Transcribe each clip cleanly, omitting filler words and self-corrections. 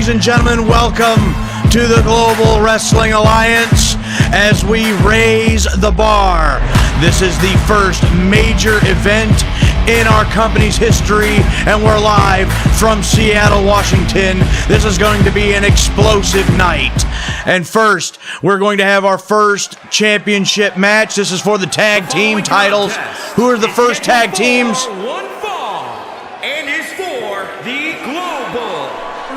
Ladies and gentlemen, welcome to the Global Wrestling Alliance as we raise the bar. This is the first major event in our company's history, and we're live from Seattle, Washington. This is going to be an explosive night. And first, we're going to have our first championship match. This is for the tag team titles. Who are the first tag teams? One fall, and is for the Global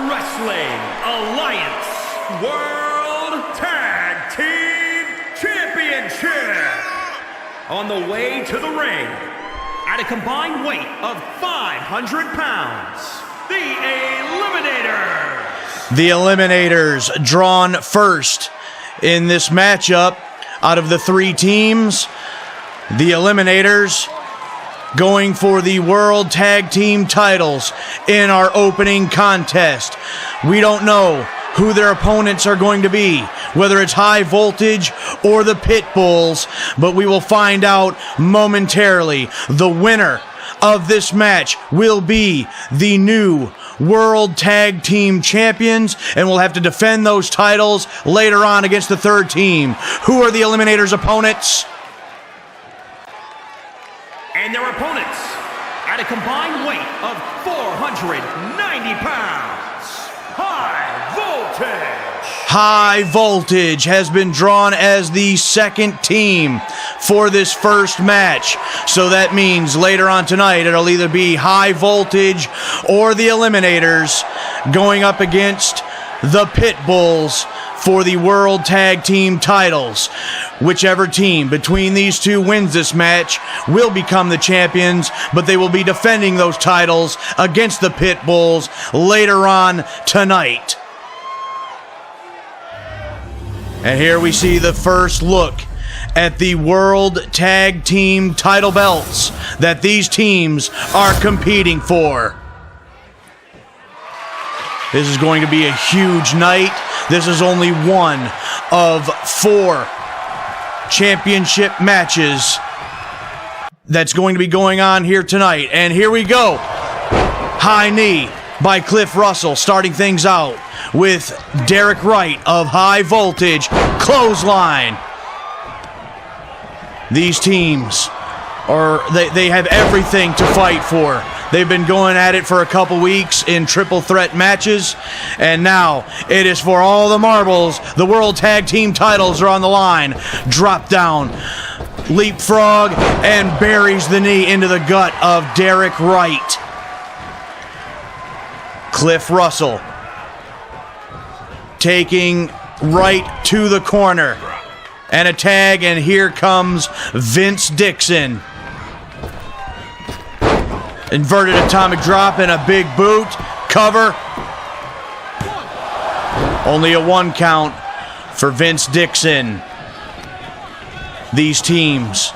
Wrestling Alliance World Tag Team Championship. On the way to the ring, at a combined weight of 500 pounds, the Eliminators. The Eliminators drawn first in this matchup out of the three teams. The Eliminators going for the World Tag Team titles in our opening contest. We don't know who their opponents are going to be, whether it's High Voltage or the Pitbulls, but we will find out momentarily. The winner of this match will be the new World Tag Team Champions, and will have to defend those titles later on against the third team. Who are the Eliminators' opponents? And their opponents, at a combined weight of 490 pounds, High Voltage. High Voltage has been drawn as the second team for this first match. So that means later on tonight it'll either be High Voltage or the Eliminators going up against the Pitbulls for the World Tag Team titles. Whichever team between these two wins this match will become the champions, but they will be defending those titles against the Pitbulls later on tonight. And here we see the first look at the World Tag Team title belts that these teams are competing for. This is going to be a huge night. This is only one of 4 championship matches that's going to be going on here tonight. And here we go. High knee by Cliff Russell, starting things out with Derek Wright of High Voltage. Clothesline. These teams they have everything to fight for. They've been going at it for a couple weeks in triple threat matches, and now it is for all the marbles. The World Tag Team titles are on the line. Drop down, leapfrog, and buries the knee into the gut of Derek Wright. Cliff Russell taking Wright to the corner. And a tag, and here comes Vince Dixon. Inverted atomic drop and a big boot. Cover. Only a 1 count for Vince Dixon. These teams,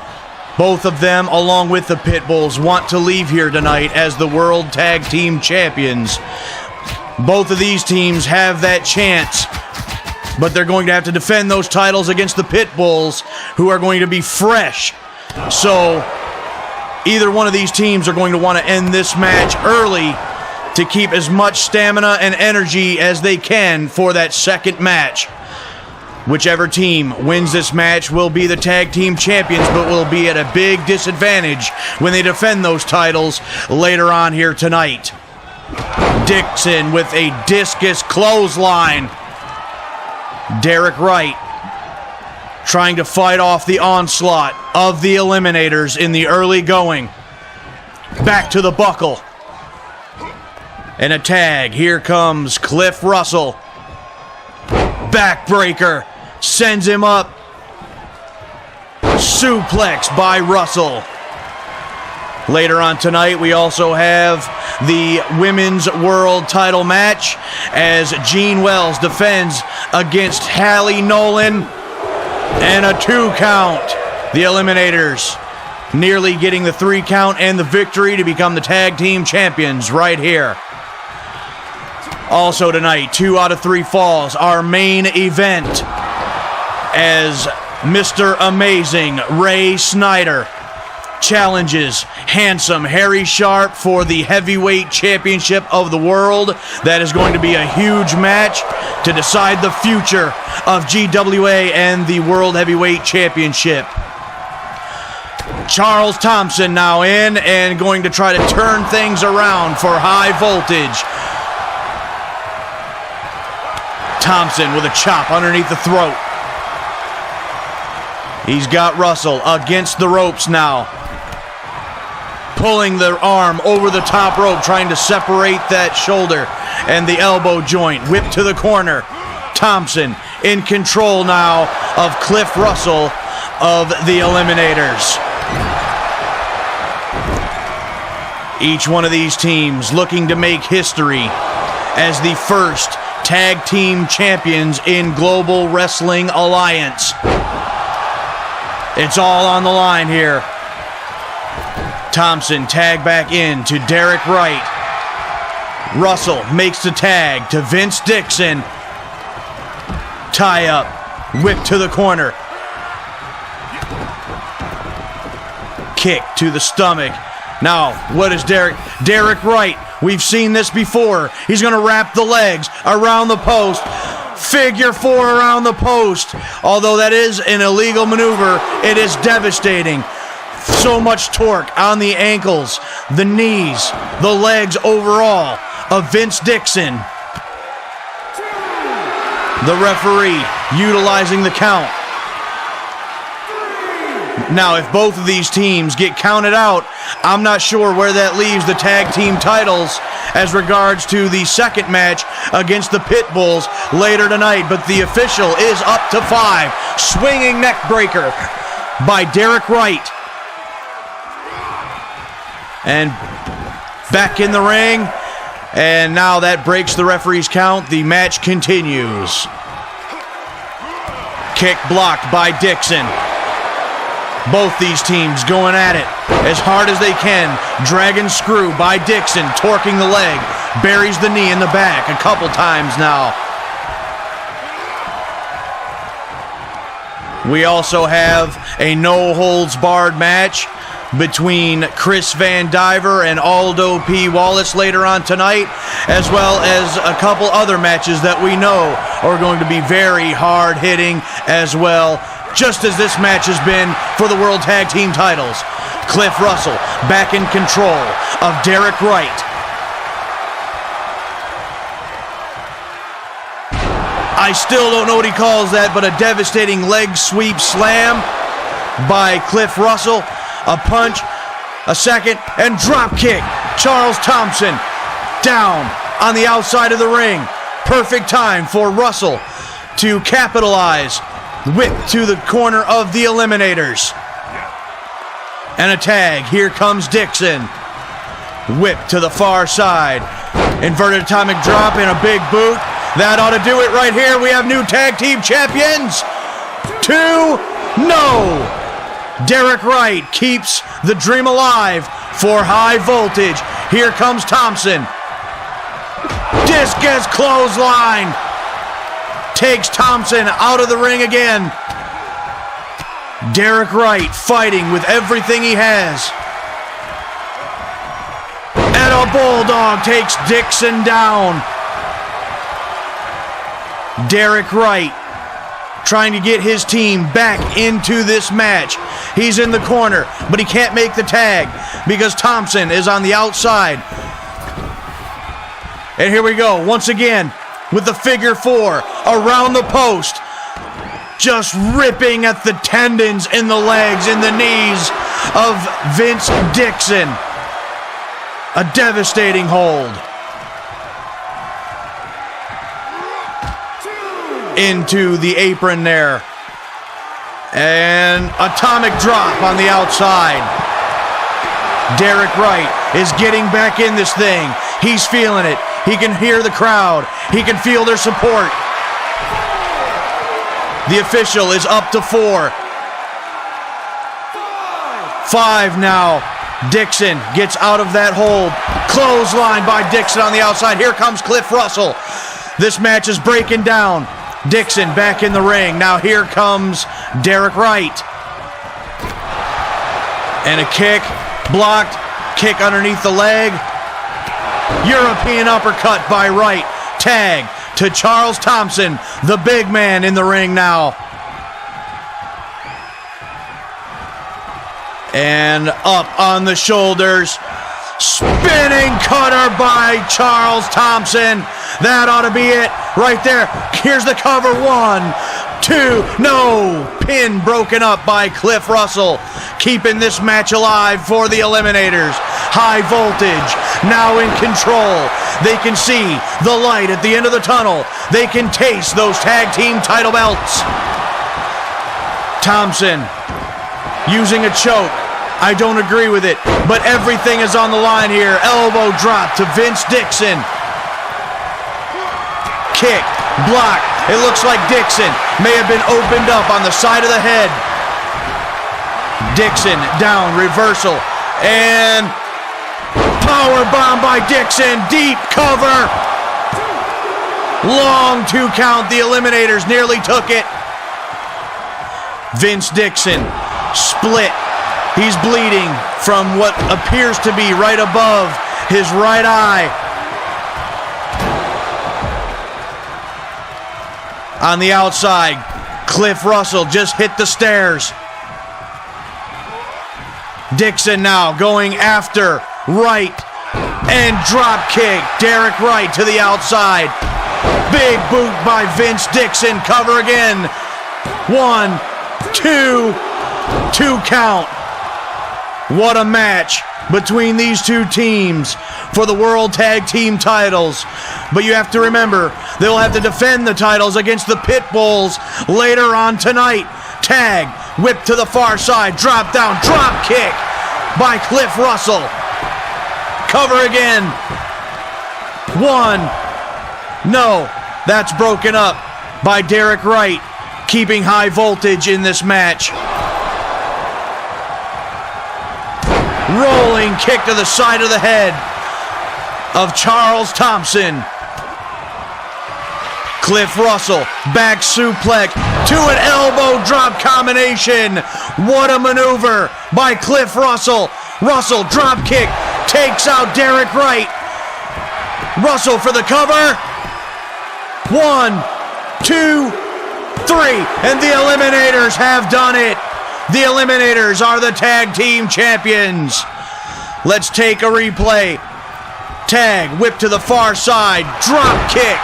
both of them along with the Pitbulls, want to leave here tonight as the World Tag Team Champions. Both of these teams have that chance, but they're going to have to defend those titles against the Pitbulls, who are going to be fresh. So either one of these teams are going to want to end this match early to keep as much stamina and energy as they can for that second match. Whichever team wins this match will be the tag team champions, but will be at a big disadvantage when they defend those titles later on here tonight. Dixon with a discus clothesline. Derek Wright trying to fight off the onslaught of the Eliminators in the early going. Back to the buckle. And a tag. Here comes Cliff Russell. Backbreaker. Sends him up. Suplex by Russell. Later on tonight, we also have the Women's World title match as Jean Wells defends against Halie Nolan. And a 2 count. The Eliminators nearly getting the 3 count and the victory to become the tag team champions right here. Also tonight, 2 out of 3 falls, our main event, as Mr. Amazing Ray Snyder challenges handsome Harry Sharpe for the heavyweight championship of the world. That is going to be a huge match to decide the future of GWA and the World Heavyweight Championship. Charles Thompson now in and going to try to turn things around for High Voltage. Thompson with a chop underneath the throat. He's got Russell against the ropes now. Pulling the arm over the top rope, trying to separate that shoulder and the elbow joint. Whip to the corner. Thompson in control now of Cliff Russell of the Eliminators. Each one of these teams looking to make history as the first tag team champions in Global Wrestling Alliance. It's all on the line here. Thompson tag back in to Derek Wright. Russell makes the tag to Vince Dixon. Tie up. Whip to the corner. Kick to the stomach. Now, what is Derek Wright? We've seen this before. He's going to wrap the legs around the post. Figure four around the post. Although that is an illegal maneuver, it is devastating. So much torque on the ankles, the knees, the legs overall of Vince Dixon. The referee utilizing the count. Now, if both of these teams get counted out, I'm not sure where that leaves the tag team titles as regards to the second match against the Pitbulls later tonight. But the official is up to 5. Swinging neck breaker by Derek Wright. And back in the ring. And now that breaks the referee's count. The match continues. Kick blocked by Dixon. Both these teams going at it as hard as they can. Dragon screw by Dixon, torquing the leg. Buries the knee in the back a couple times now. We also have a no-holds-barred match between Chris Vandiver and Aldo P. Wallace later on tonight, as well as a couple other matches that we know are going to be very hard-hitting as well, just as this match has been for the World Tag Team titles. Cliff Russell back in control of Derek Wright. I still don't know what he calls that, but a devastating leg sweep slam by Cliff Russell. A punch, a second, and drop kick. Charles Thompson down on the outside of the ring. Perfect time for Russell to capitalize. Whip to the corner of the Eliminators. And a tag. Here comes Dixon. Whip to the far side. Inverted atomic drop and a big boot. That ought to do it right here. We have new tag team champions. 2, no. Derek Wright keeps the dream alive for High Voltage. Here comes Thompson. Discus clothesline. Takes Thompson out of the ring again. Derek Wright fighting with everything he has. And a bulldog takes Dixon down. Derek Wright trying to get his team back into this match. He's in the corner, but he can't make the tag because Thompson is on the outside. And here we go, once again, with the figure 4 around the post. Just ripping at the tendons in the legs, in the knees of Vince Dixon. A devastating hold. Into the apron there. And atomic drop on the outside. Derek Wright is getting back in this thing. He's feeling it. He can hear the crowd. He can feel their support. The official is up to 4. 5 now. Dixon gets out of that hold. Clothesline by Dixon on the outside. Here comes Cliff Russell. This match is breaking down. Dixon back in the ring. Now here comes Derek Wright. And a kick, blocked, kick underneath the leg. European uppercut by Wright. Tag to Charles Thompson, the big man in the ring now. And up on the shoulders. Spinning cutter by Charles Thompson. That ought to be it right there. Here's the cover. 1, 2, no. Pin broken up by Cliff Russell. Keeping this match alive for the Eliminators. High Voltage now in control. They can see the light at the end of the tunnel. They can taste those tag team title belts. Thompson using a choke. I don't agree with it, but everything is on the line here. Elbow drop to Vince Dixon. Kick, block. It looks like Dixon may have been opened up on the side of the head. Dixon down, reversal, and power bomb by Dixon. Deep cover. Long 2 count. The Eliminators nearly took it. Vince Dixon split. He's bleeding from what appears to be right above his right eye. On the outside, Cliff Russell just hit the stairs. Dixon now going after Wright. And drop kick. Derek Wright to the outside. Big boot by Vince Dixon. Cover again. 1, 2, 2 count. What a match between these two teams for the World Tag Team titles. But you have to remember, they'll have to defend the titles against the Pitbulls later on tonight. Tag, whip to the far side, drop down, drop kick by Cliff Russell. Cover again. 1, no, that's broken up by Derek Wright, keeping High Voltage in this match. Rolling kick to the side of the head of Charles Thompson. Cliff Russell, back suplex to an elbow drop combination. What a maneuver by Cliff Russell. Russell drop kick, takes out Derek Wright. Russell for the cover. 1, 2, 3, and the Eliminators have done it. The Eliminators are the tag team champions. Let's take a replay. Tag, whip to the far side, drop kick.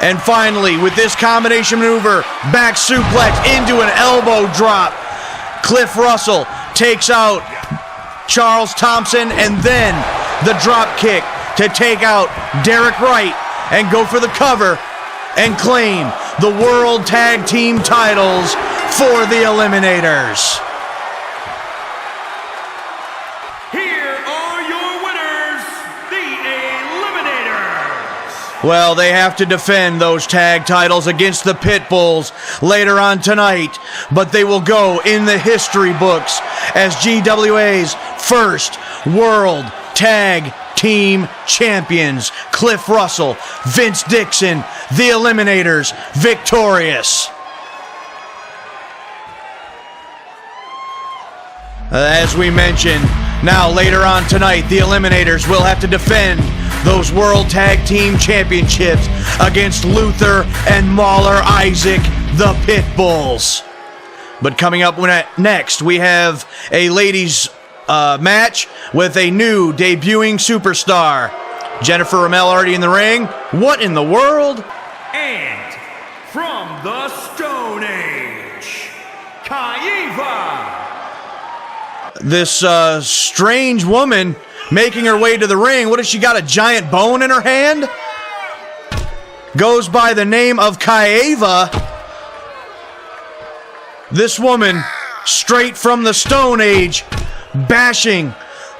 And finally, with this combination maneuver, back suplex into an elbow drop. Cliff Russell takes out Charles Thompson, and then the drop kick to take out Derek Wright and go for the cover and claim the World Tag Team titles for the Eliminators. Here are your winners, the Eliminators. Well, they have to defend those tag titles against the Pitbulls later on tonight, but they will go in the history books as GWA's first World Tag Team champions. Cliff Russell, Vince Dixon, the Eliminators, victorious. As we mentioned, now later on tonight, the Eliminators will have to defend those World Tag Team Championships against Luther and Mauler Isaac, the Pitbulls. But coming up next, we have a ladies' match with a new debuting superstar. Jennifer Ramel already in the ring. What in the world? And from the Stone Age, Kaiva. This strange woman making her way to the ring. What has she got, a giant bone in her hand? Goes by the name of Kaiva. This woman, straight from the Stone Age, bashing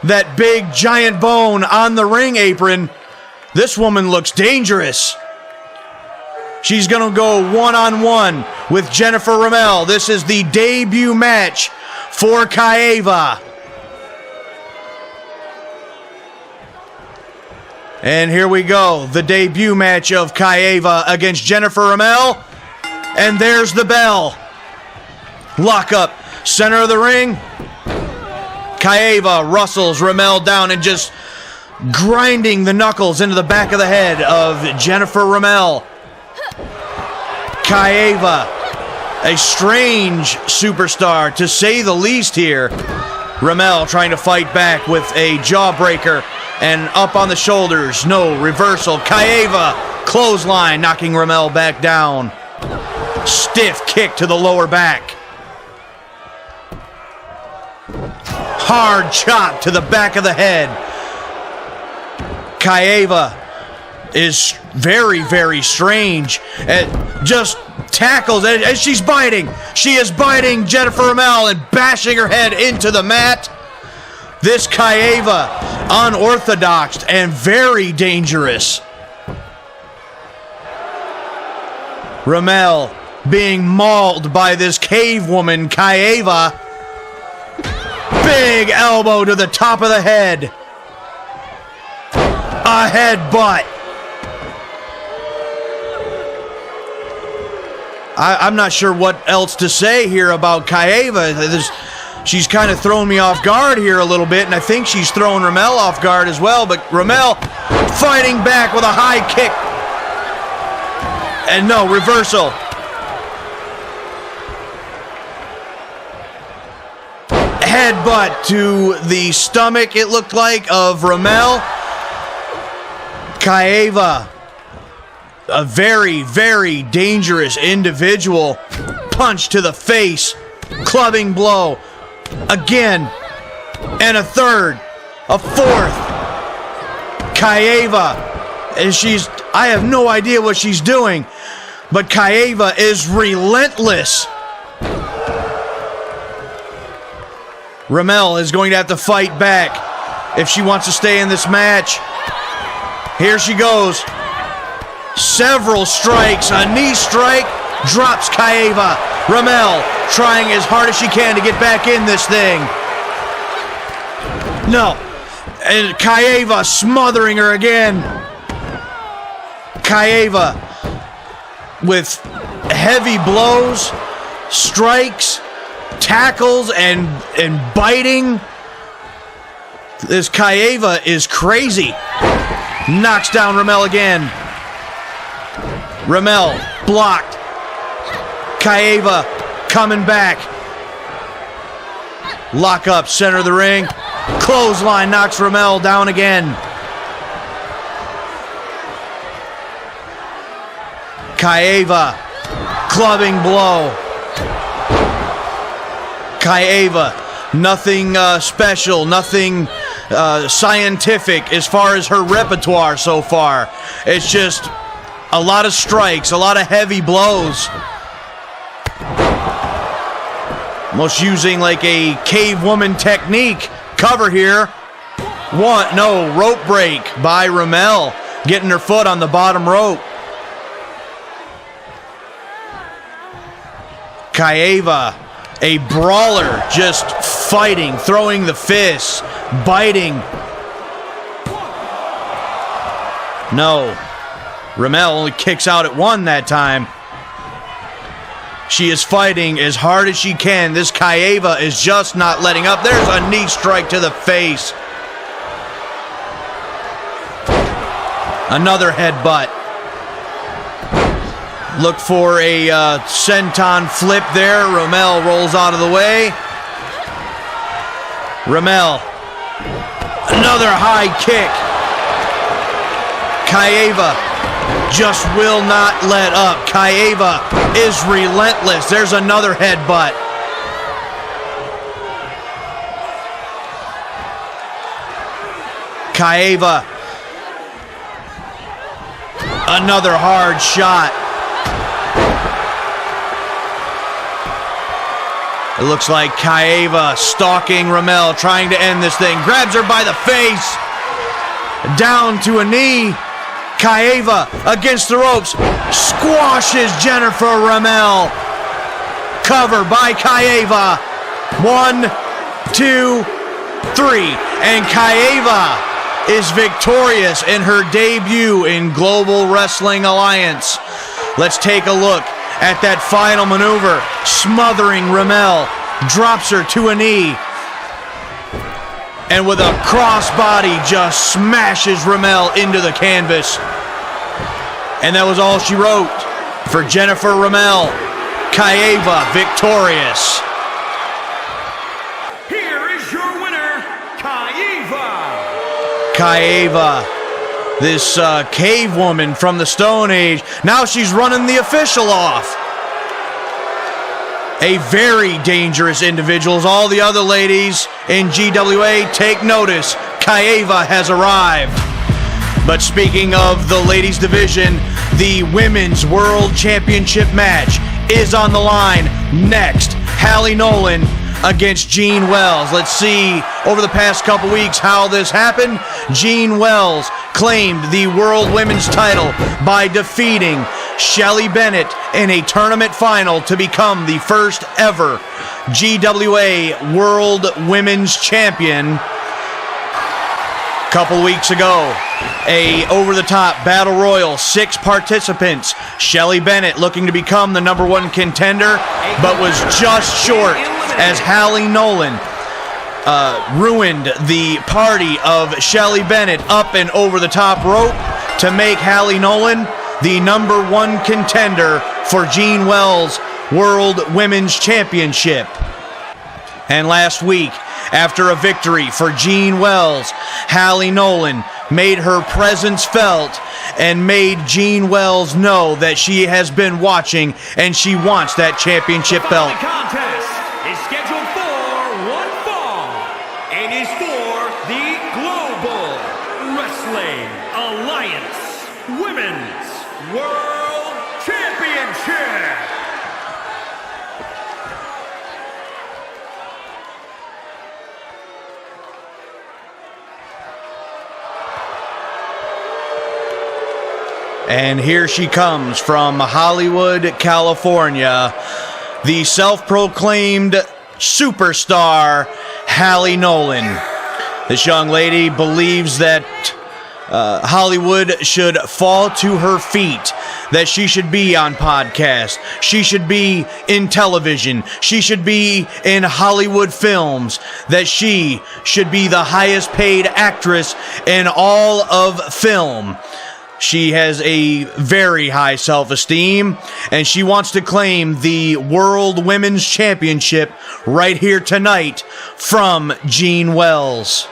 that big giant bone on the ring apron. This woman looks dangerous. She's going to go one-on-one with Jennifer Ramel. This is the debut match for Kaiva. And here we go, the debut match of Kaiva against Jennifer Ramel. And there's the bell. Lock up, center of the ring. Kaeva wrestles Ramel down and just grinding the knuckles into the back of the head of Jennifer Ramel. Kaeva, a strange superstar to say the least here. Ramel trying to fight back with a jawbreaker and up on the shoulders. No, reversal. Kaeva, clothesline, knocking Ramel back down. Stiff kick to the lower back. Hard chop to the back of the head. Kaeva is very, very strange. Just tackles as she's biting. She is biting Jennifer Ramel and bashing her head into the mat. This Kaeva, unorthodox and very dangerous. Ramel being mauled by this cave woman, Kaeva. Big elbow to the top of the head. A headbutt. I'm not sure what else to say here about Kaeva. She's kind of thrown me off guard here a little bit, and I think she's throwing Ramel off guard as well. But Ramel fighting back with a high kick. And no, reversal. Headbutt to the stomach, it looked like, of Ramel. Kaeva, a very, very dangerous individual. Punch to the face, clubbing blow. Again, and a third, a fourth. Kaeva, and I have no idea what she's doing, but Kaeva is relentless. Ramel is going to have to fight back if she wants to stay in this match. Here she goes. Several strikes, a knee strike, drops Kaeva. Ramel trying as hard as she can to get back in this thing. No. And Kaeva smothering her again. Kaeva with heavy blows, strikes, tackles, and biting. This Kaeva is crazy. Knocks down Ramel again. Ramel blocked. Kaeva coming back. Lock up, center of the ring. Clothesline knocks Ramel down again. Kaeva, clubbing blow. Kaeva, nothing special, nothing scientific as far as her repertoire so far. It's just a lot of strikes, a lot of heavy blows. Almost using like a cave woman technique. Cover here. Rope break by Ramel. Getting her foot on the bottom rope. Kaeva, a brawler, just fighting, throwing the fists, biting. No. Ramel only kicks out at one that time. She is fighting as hard as she can. This Kaeva is just not letting up. There's a knee strike to the face. Another headbutt. Look for a senton flip there. Ramel rolls out of the way. Ramel. Another high kick. Kaeva just will not let up. Kaeva is relentless. There's another headbutt. Kaeva. Another hard shot. It looks like Kaeva stalking Ramel, trying to end this thing. Grabs her by the face. Down to a knee. Kaeva against the ropes. Squashes Jennifer Ramel. Cover by Kaeva. 1, 2, 3. And Kaeva is victorious in her debut in Global Wrestling Alliance. Let's take a look at that final maneuver, smothering Ramel, drops her to a knee, and with a crossbody just smashes Ramel into the canvas. And that was all she wrote for Jennifer Ramel. Kaeva victorious. Here is your winner, Kaeva. Kaeva, this cave woman from the Stone Age, now she's running the official off. A very dangerous individual. All the other ladies in GWA, take notice. Kaeva has arrived. But speaking of the ladies division, the Women's World Championship match is on the line next. Halie Nolan against Jean Wells. Let's see over the past couple weeks how this happened. Jean Wells claimed the World Women's title by defeating Shelly Bennett in a tournament final to become the first ever GWA World Women's Champion. Couple weeks ago, a over-the-top battle royal, 6 participants. Shelly Bennett looking to become the #1 contender, but was just short as Halie Nolan ruined the party of Shelly Bennett up and over the top rope to make Halie Nolan the #1 contender for Jean Wells' World Women's Championship. And last week, after a victory for Jean Wells, Halie Nolan made her presence felt and made Jean Wells know that she has been watching and she wants that championship belt. The contest is scheduled for one fall and is for the Global Wrestling Alliance Women's World Championship. And here she comes from Hollywood, California, the self-proclaimed superstar, Halie Nolan. This young lady believes that Hollywood should fall to her feet, that she should be on podcasts, she should be in television, she should be in Hollywood films, that she should be the highest paid actress in all of film. She has a very high self-esteem, and she wants to claim the World Women's Championship right here tonight from Jean Wells.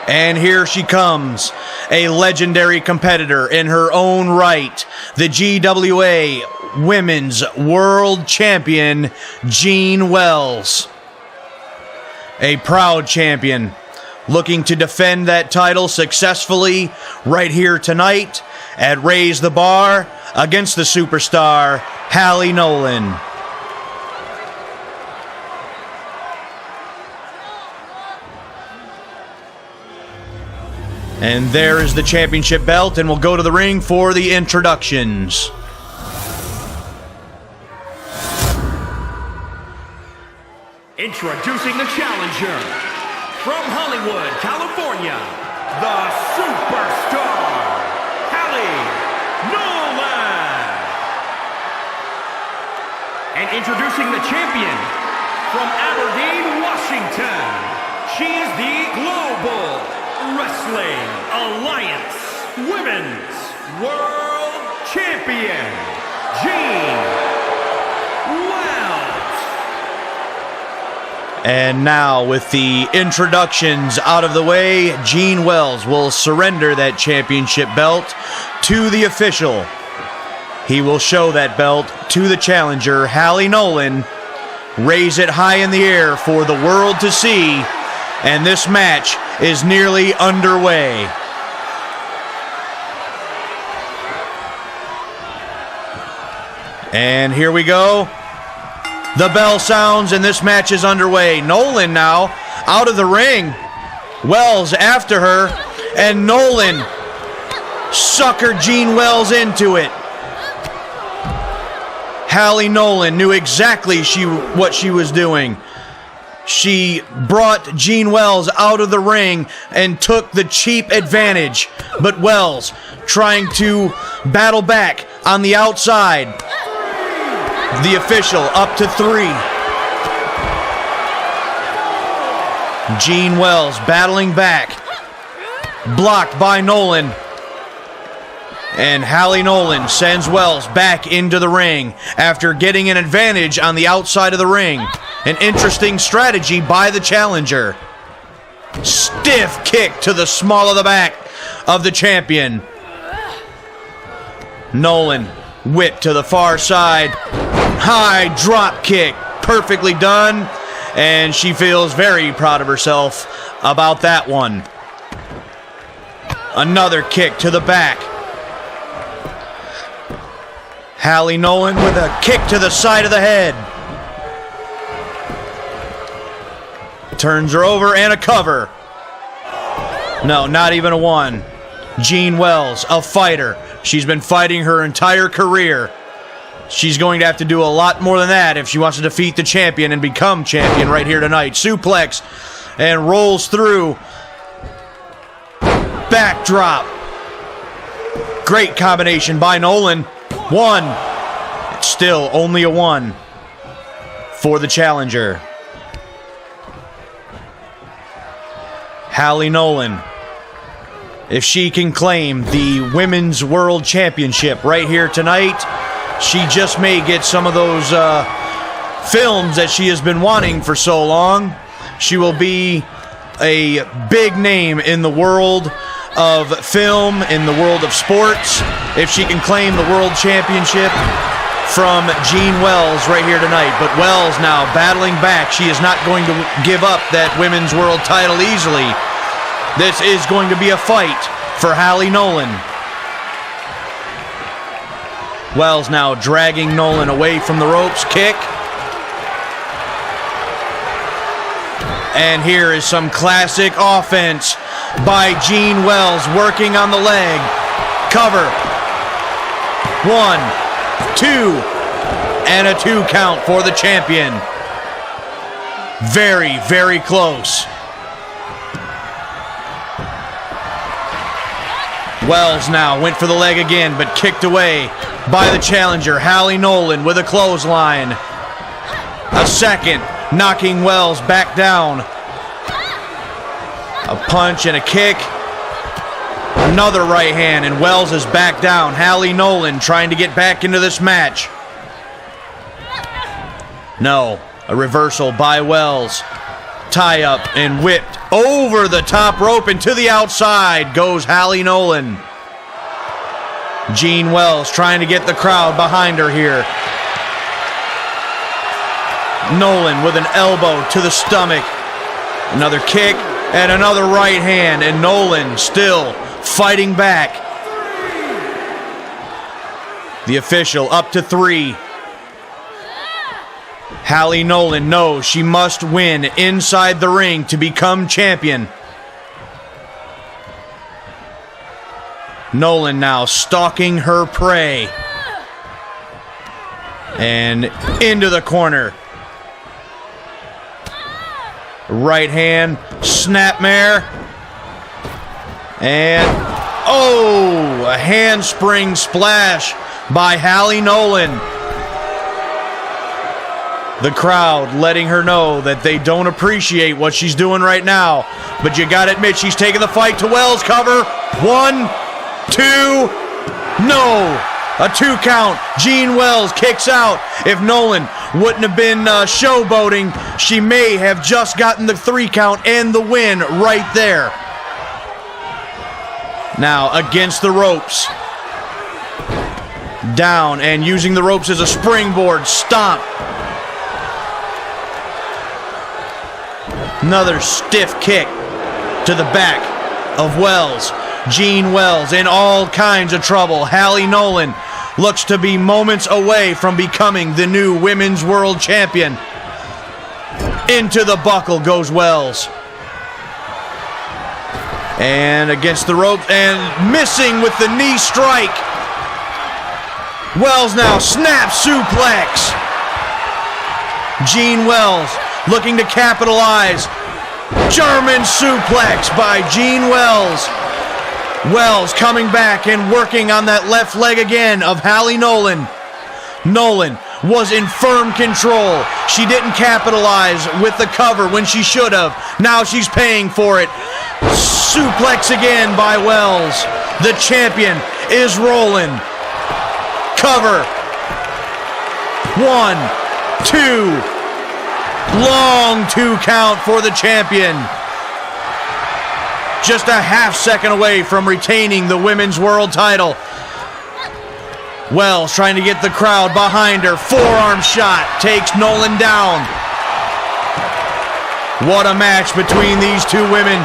And here she comes, a legendary competitor in her own right, the GWA Women's World Champion, Jean Wells. A proud champion, looking to defend that title successfully right here tonight at Raise the Bar against the superstar, Halie Nolan. And there is the championship belt, and we'll go to the ring for the introductions. Introducing the challenger, from Hollywood, California, the superstar, Halie Nolan. And introducing the champion, from Aberdeen, Washington, she is the Global Wrestling Alliance Women's World Champion, Jean Wells. And now, with the introductions out of the way, Jean Wells will surrender that championship belt to the official. He will show that belt to the challenger, Halie Nolan, raise it high in the air for the world to see, and this match is nearly underway. And here we go. The bell sounds and this match is underway. Nolan now out of the ring. Wells after her, and Nolan suckered Jean Wells into it. Halie Nolan knew exactly what she was doing. She brought Jean Wells out of the ring and took the cheap advantage but Wells trying to battle back on the outside. The official up to 3. Jean Wells battling back. Blocked by Nolan. And Halie Nolan sends Wells back into the ring after getting an advantage on the outside of the ring. An interesting strategy by the challenger. Stiff kick to the small of the back of the champion. Nolan whipped to the far side. High drop kick. Perfectly done. And she feels very proud of herself about that one. Another kick to the back. Halie Nolan with a kick to the side of the head. Turns her over and a cover. No, not even a one. Jean Wells, a fighter. She's been fighting her entire career. She's going to have to do a lot more than that if she wants to defeat the champion and become champion right here tonight. Suplex and rolls through. Backdrop. Great combination by Nolan. 1. It's still only a 1 for the challenger. Halie Nolan, if she can claim the Women's World Championship right here tonight, she just may get some of those films that she has been wanting for so long. She will be a big name in the world of film, in the world of sports, if she can claim the world championship from Jean Wells right here tonight. But Wells now battling back. She is not going to give up that women's world title easily. This is going to be a fight for Halie Nolan. Wells now dragging Nolan away from the ropes. Kick. And here is some classic offense by Jean Wells, working on the leg. Cover. 1, 2, and a 2 count for the champion. Very, very close. Wells now went for the leg again, but kicked away by the challenger. Halie Nolan with a clothesline. A second, knocking Wells back down. A punch and a kick. Another right hand, and Wells is back down. Halie Nolan trying to get back into this match. No, a reversal by Wells. Tie up and whipped over the top rope and to the outside goes Halie Nolan. Jean Wells trying to get the crowd behind her here. Nolan with an elbow to the stomach. Another kick and another right hand, and Nolan still fighting back. The official up to 3. Halie Nolan knows she must win inside the ring to become champion. Nolan now stalking her prey. And into the corner. Right hand, snapmare. And, oh, a handspring splash by Halie Nolan. The crowd letting her know that they don't appreciate what she's doing right now. But you gotta admit, she's taking the fight to Wells. Cover. 1, 2, no. A 2 count. Jean Wells kicks out. If Nolan wouldn't have been showboating, she may have just gotten the 3 count and the win right there. Now against the ropes. Down and using the ropes as a springboard. Stomp. Another stiff kick to the back of Wells. Jean Wells in all kinds of trouble. Halie Nolan looks to be moments away from becoming the new Women's World Champion. Into the buckle goes Wells. And against the rope and missing with the knee strike. Wells now snap suplex. Jean Wells looking to capitalize. German suplex by Jean Wells. Wells coming back and working on that left leg again of Halie Nolan. Nolan was in firm control. She didn't capitalize with the cover when she should have. Now she's paying for it. Suplex again by Wells. The champion is rolling. Cover. 1, 2. Long 2 count for the champion. Just a half second away from retaining the women's world title. Wells trying to get the crowd behind her. Forearm shot takes Nolan down. What a match between these two women.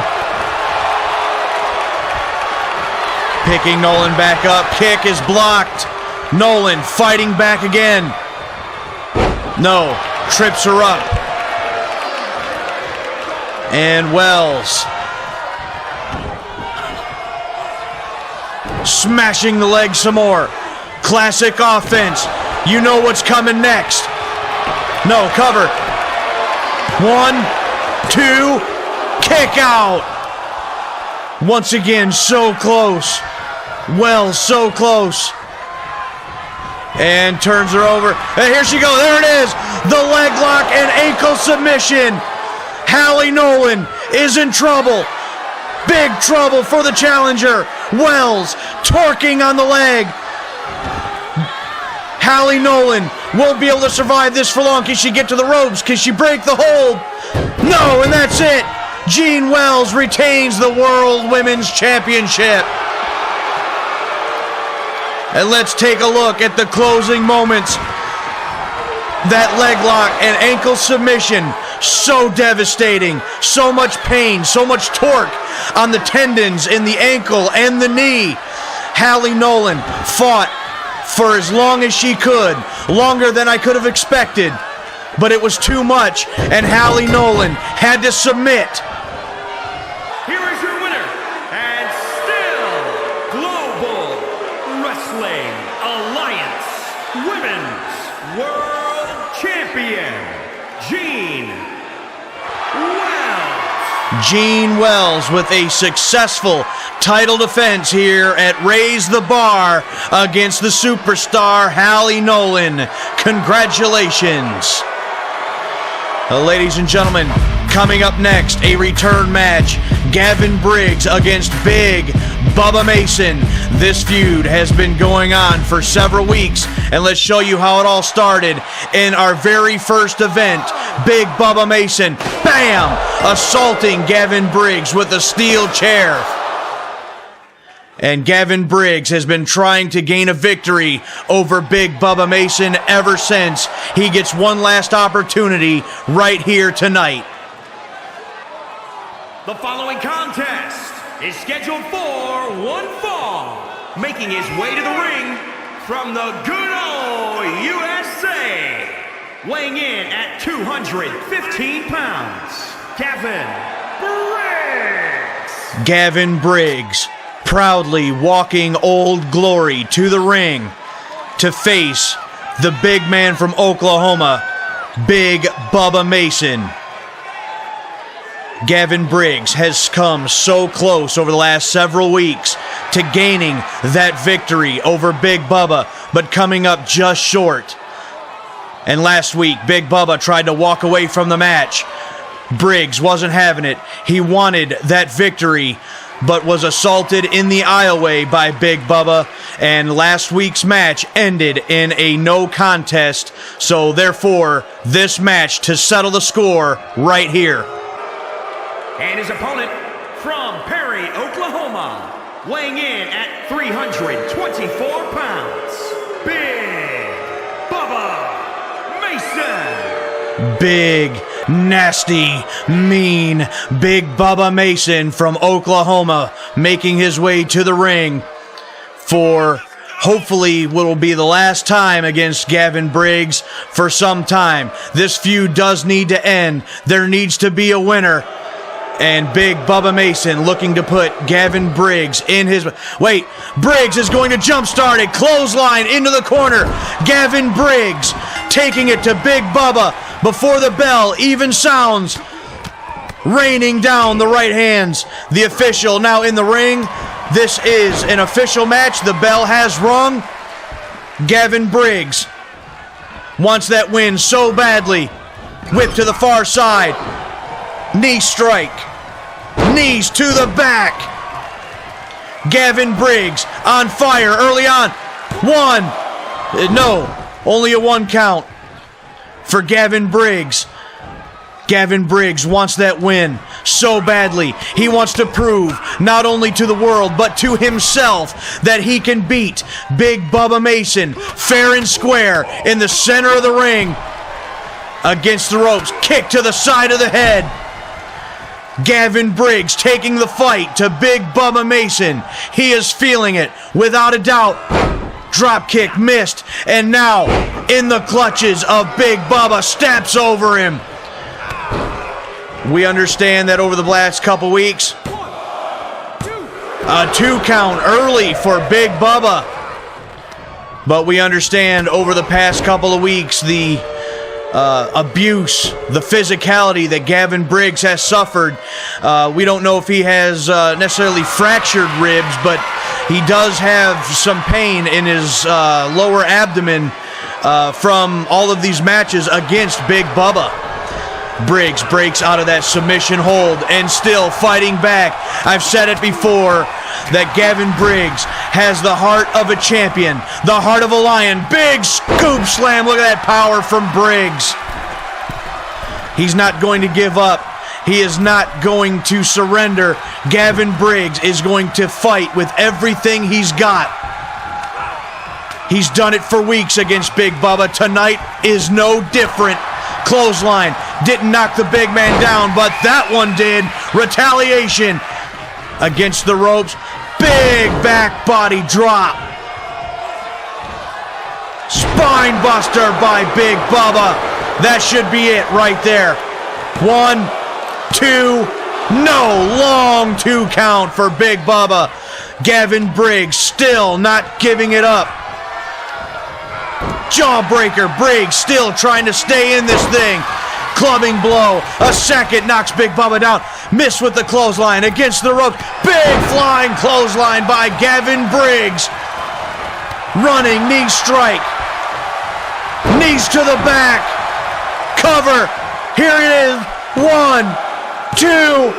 Picking Nolan back up. Kick is blocked. Nolan fighting back again. No. Trips her up. And Wells smashing the leg some more. Classic offense. You know what's coming next. No, cover. 1, 2, kick out. Once again, so close. Wells, so close. And turns her over. And here she goes. There it is. The leg lock and ankle submission. Halie Nolan is in trouble. Big trouble for the challenger. Wells torquing on the leg. Halie Nolan won't be able to survive this for long. Can she get to the ropes? Can she break the hold? No, and that's it. Jean Wells retains the World Women's Championship. And let's take a look at the closing moments. That leg lock and ankle submission, so devastating. So much pain, so much torque on the tendons in the ankle and the knee. Halie Nolan fought for as long as she could, longer than I could have expected. But it was too much, and Halie Nolan had to submit. Here is your winner, and still Global Wrestling Alliance Women's World Champion, Jean Wells. Jean Wells with a successful title defense here at Raise the Bar against the superstar Halie Nolan. Congratulations. Ladies and gentlemen, coming up next, a return match. Gavin Briggs against Big Bubba Mason. This feud has been going on for several weeks, and let's show you how it all started in our very first event. Big Bubba Mason, bam, assaulting Gavin Briggs with a steel chair. And Gavin Briggs has been trying to gain a victory over Big Bubba Mason ever since. He gets one last opportunity right here tonight. The following contest is scheduled for one fall. Making his way to the ring from the good old USA. Weighing in at 215 pounds, Gavin Briggs. Gavin Briggs proudly walking Old Glory to the ring to face the big man from Oklahoma, Big Bubba Mason. Gavin Briggs has come so close over the last several weeks to gaining that victory over Big Bubba, but coming up just short. And last week, Big Bubba tried to walk away from the match. Briggs wasn't having it. He wanted that victory, but was assaulted in the aisleway by Big Bubba, and last week's match ended in a no contest, so therefore, this match to settle the score right here. And his opponent from Perry, Oklahoma, weighing in at 324 pounds, Big Bubba Mason. Big, nasty, mean Big Bubba Mason from Oklahoma making his way to the ring for hopefully what will be the last time against Gavin Briggs for some time. This feud does need to end. There needs to be a winner. And Big Bubba Mason looking to put Gavin Briggs in his... Wait, Briggs is going to jumpstart it. Clothesline into the corner. Gavin Briggs taking it to Big Bubba before the bell even sounds. Raining down the right hands. The official now in the ring. This is an official match. The bell has rung. Gavin Briggs wants that win so badly. Whip to the far side. Knee strike. Knees to the back. Gavin Briggs on fire early on. One. No, only a 1 count for Gavin Briggs. Gavin Briggs wants that win so badly. He wants to prove not only to the world but to himself that he can beat Big Bubba Mason fair and square in the center of the ring. Against the ropes, kick to the side of the head. Gavin Briggs taking the fight to Big Bubba Mason. He is feeling it without a doubt. Drop kick missed, and now in the clutches of Big Bubba, steps over him. We understand that over the last couple weeks, a 2 count early for Big Bubba. But we understand over the past couple of weeks the abuse, the physicality that Gavin Briggs has suffered. We don't know if he has necessarily fractured ribs, but he does have some pain in his lower abdomen from all of these matches against Big Bubba. Briggs breaks out of that submission hold and still fighting back. I've said it before that Gavin Briggs has the heart of a champion, the heart of a lion. Big scoop slam. Look at that power from Briggs. He's not going to give up. He is not going to surrender. Gavin Briggs is going to fight with everything he's got. He's done it for weeks against Big Bubba. Tonight is no different. Clothesline didn't knock the big man down, but that one did. Retaliation against the ropes. Big back body drop. Spine buster by Big Bubba. That should be it right there. 1, 2, no. Long 2 count for Big Bubba. Gavin Briggs still not giving it up. Jawbreaker. Briggs still trying to stay in this thing. Clubbing blow. A second knocks Big Bubba down. Miss with the clothesline against the ropes. Big flying clothesline by Gavin Briggs. Running knee strike. Knees to the back. Cover. Here it is. 1, 2.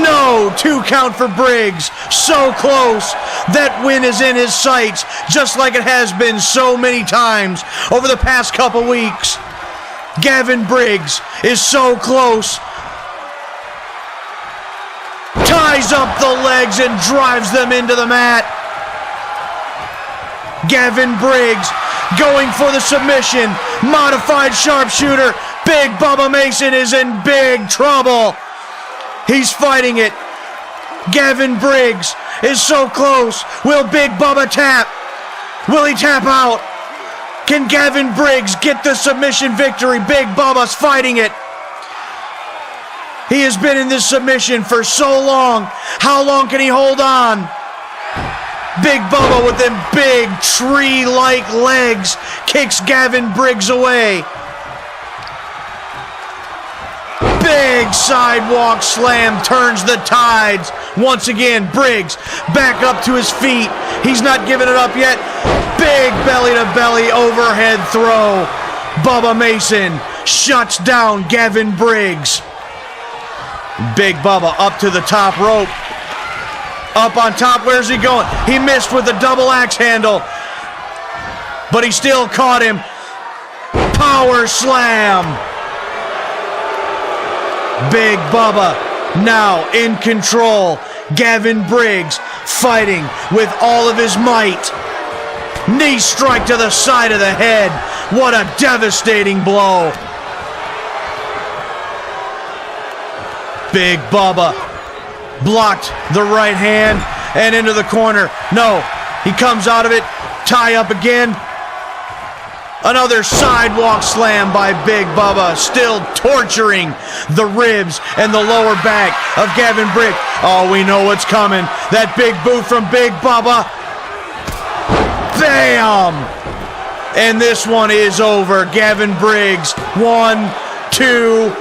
No, 2 count for Briggs. So close. That win is in his sights, just like it has been so many times over the past couple weeks. Gavin Briggs is so close. Ties up the legs and drives them into the mat. Gavin Briggs going for the submission. Modified sharpshooter. Big Bubba Mason is in big trouble. He's fighting it. Gavin Briggs is so close. Will Big Bubba tap? Will he tap out? Can Gavin Briggs get the submission victory? Big Bubba's fighting it. He has been in this submission for so long. How long can he hold on? Big Bubba with them big tree-like legs kicks Gavin Briggs away. Big sidewalk slam turns the tides. Once again, Briggs back up to his feet. He's not giving it up yet. Big belly-to-belly overhead throw. Bubba Mason shuts down Gavin Briggs. Big Bubba up to the top rope. Up on top, where's he going? He missed with the double axe handle, but he still caught him. Power slam. Big Bubba now in control. Gavin Briggs fighting with all of his might. Knee strike to the side of the head. What a devastating blow. Big Bubba blocked the right hand and into the corner. No, he comes out of it. Tie up again. Another sidewalk slam by Big Bubba, still torturing the ribs and the lower back of Gavin Briggs. Oh, we know what's coming. That big boot from Big Bubba. Bam! And this one is over. Gavin Briggs, 1, 2.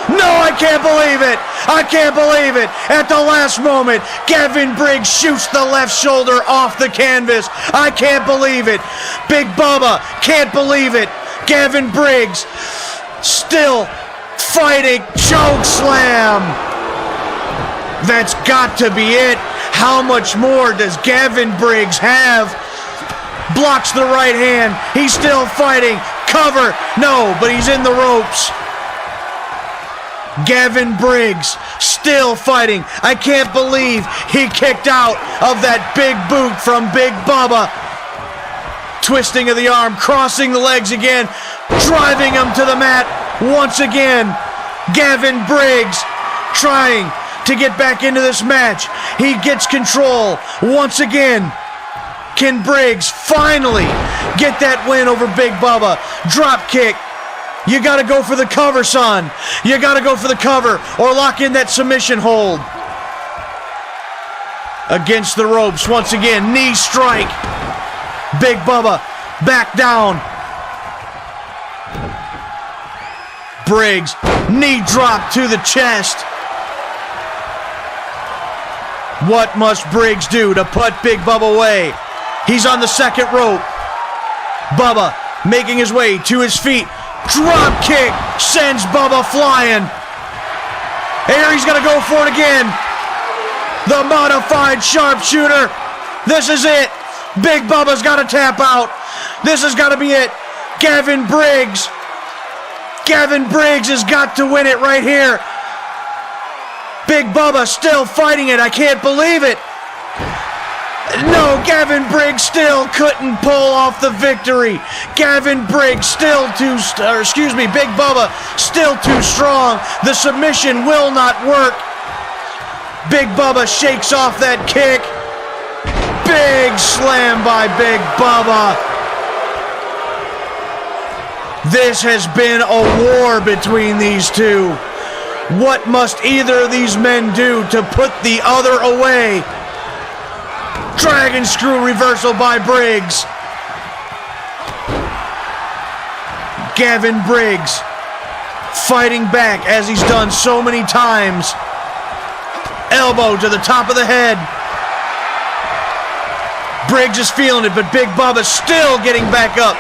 No, I can't believe it. I can't believe it. At the last moment, Gavin Briggs shoots the left shoulder off the canvas. I can't believe it. Big Bubba can't believe it. Gavin Briggs still fighting. Choke slam. That's got to be it. How much more does Gavin Briggs have? Blocks the right hand. He's still fighting. Cover. No, but he's in the ropes. Gavin Briggs still fighting. I can't believe he kicked out of that big boot from Big Bubba. Twisting of the arm, crossing the legs again, driving him to the mat once again. Gavin Briggs trying to get back into this match. He gets control once again. Can Briggs finally get that win over Big Bubba? Drop kick. You got to go for the cover, son. You got to go for the cover or lock in that submission hold. Against the ropes once again. Knee strike. Big Bubba back down. Briggs, knee drop to the chest. What must Briggs do to put Big Bubba away? He's on the second rope. Bubba making his way to his feet. Drop kick sends Bubba flying. Here he's going to go for it again. The modified sharpshooter. This is it. Big Bubba's got to tap out. This has got to be it. Gavin Briggs. Gavin Briggs has got to win it right here. Big Bubba still fighting it. I can't believe it. No, Gavin Briggs still couldn't pull off the victory. Gavin Briggs still Big Bubba still too strong. The submission will not work. Big Bubba shakes off that kick. Big slam by Big Bubba. This has been a war between these two. What must either of these men do to put the other away? Dragon screw reversal by Briggs. Gavin Briggs fighting back as he's done so many times. Elbow to the top of the head. Briggs is feeling it, but Big Bubba's still getting back up.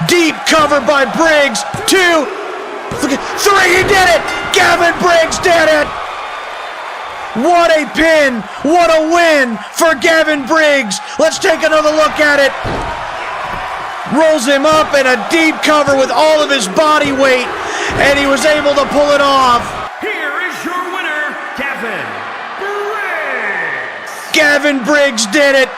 Deep cover by Briggs. 2, 3, he did it! Gavin Briggs did it! What a pin! What a win for Gavin Briggs! Let's take another look at it. Rolls him up in a deep cover with all of his body weight, and he was able to pull it off. Here is your winner, Gavin Briggs! Gavin Briggs did it!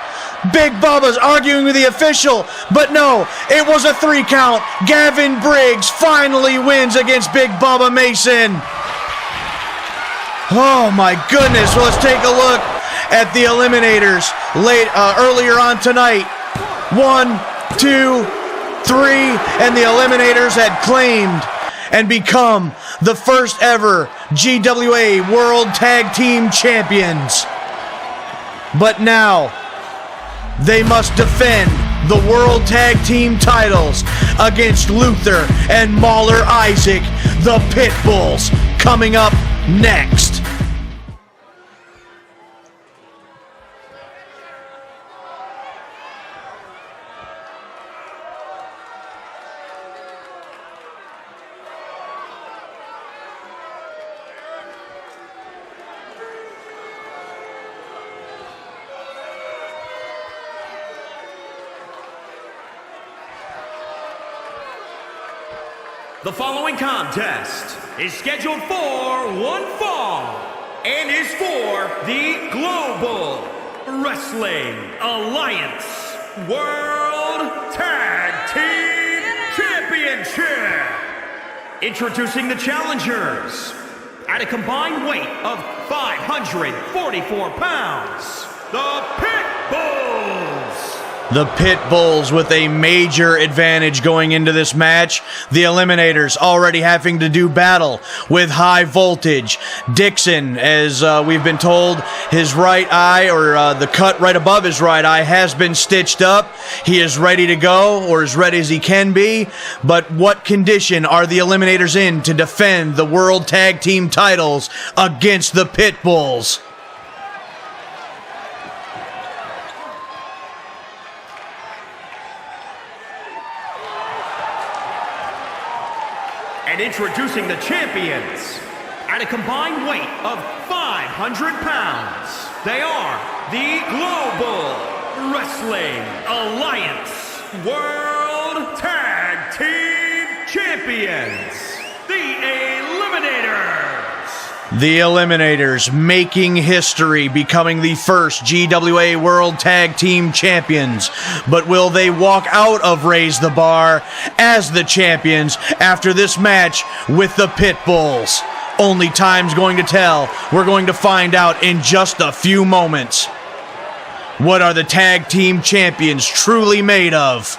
Big Bubba's arguing with the official, but no, it was a 3 count. Gavin Briggs finally wins against Big Bubba Mason. Oh my goodness, well, let's take a look at the eliminators earlier on tonight. 1, 2, 3, and the eliminators had claimed and become the first ever GWA World Tag Team Champions. But now, they must defend the World Tag Team titles against Luther and Mauler Isaac, the Pitbulls, coming up next. The following contest is scheduled for one fall and is for the Global Wrestling Alliance World Tag Team Championship. Introducing the challengers at a combined weight of 544 pounds, the Pitbulls. The Pit Bulls with a major advantage going into this match. The Eliminators already having to do battle with high voltage. Dixon, as we've been told, his right eye, or the cut right above his right eye, has been stitched up. He is ready to go, or as ready as he can be. But what condition are the Eliminators in to defend the World Tag Team titles against the Pit Bulls? And introducing the champions, at a combined weight of 500 pounds, they are the Global Wrestling Alliance World Tag Team Champions, the Eliminators. The Eliminators making history, becoming the first GWA World Tag Team Champions. But will they walk out of Raise the Bar as the champions after this match with the Pit Bulls? Only time's going to tell. We're going to find out in just a few moments. What are the Tag Team Champions truly made of?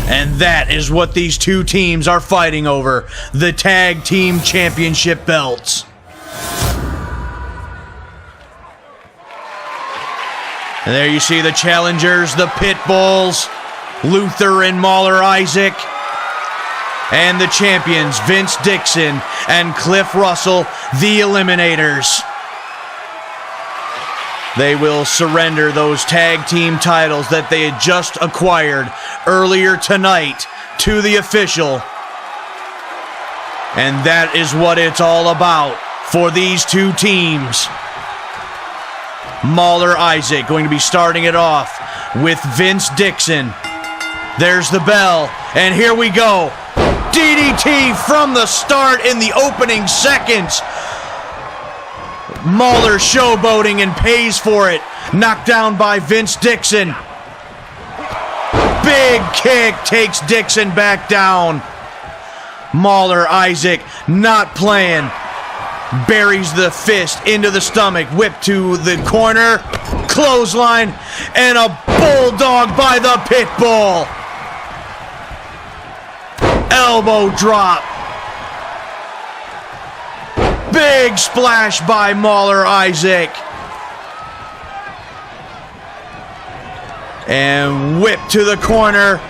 And that is what these two teams are fighting over, the Tag Team Championship belts. And there you see the challengers, the Pit Bulls, Luther and Mauler Isaac, and the champions, Vince Dixon and Cliff Russell, the Eliminators. They will surrender those tag team titles that they had just acquired earlier tonight to the official. And that is what it's all about for these two teams. Mauler Isaac going to be starting it off with Vince Dixon. There's the bell, and here we go. DDT from the start in the opening seconds. Mauler showboating and pays for it. Knocked down by Vince Dixon. Big kick takes Dixon back down. Mauler Isaac not playing. Buries the fist into the stomach. Whip to the corner. Clothesline. And a bulldog by the Pit Bull. Elbow drop. Big splash by Mauler Isaac. And whip to the corner.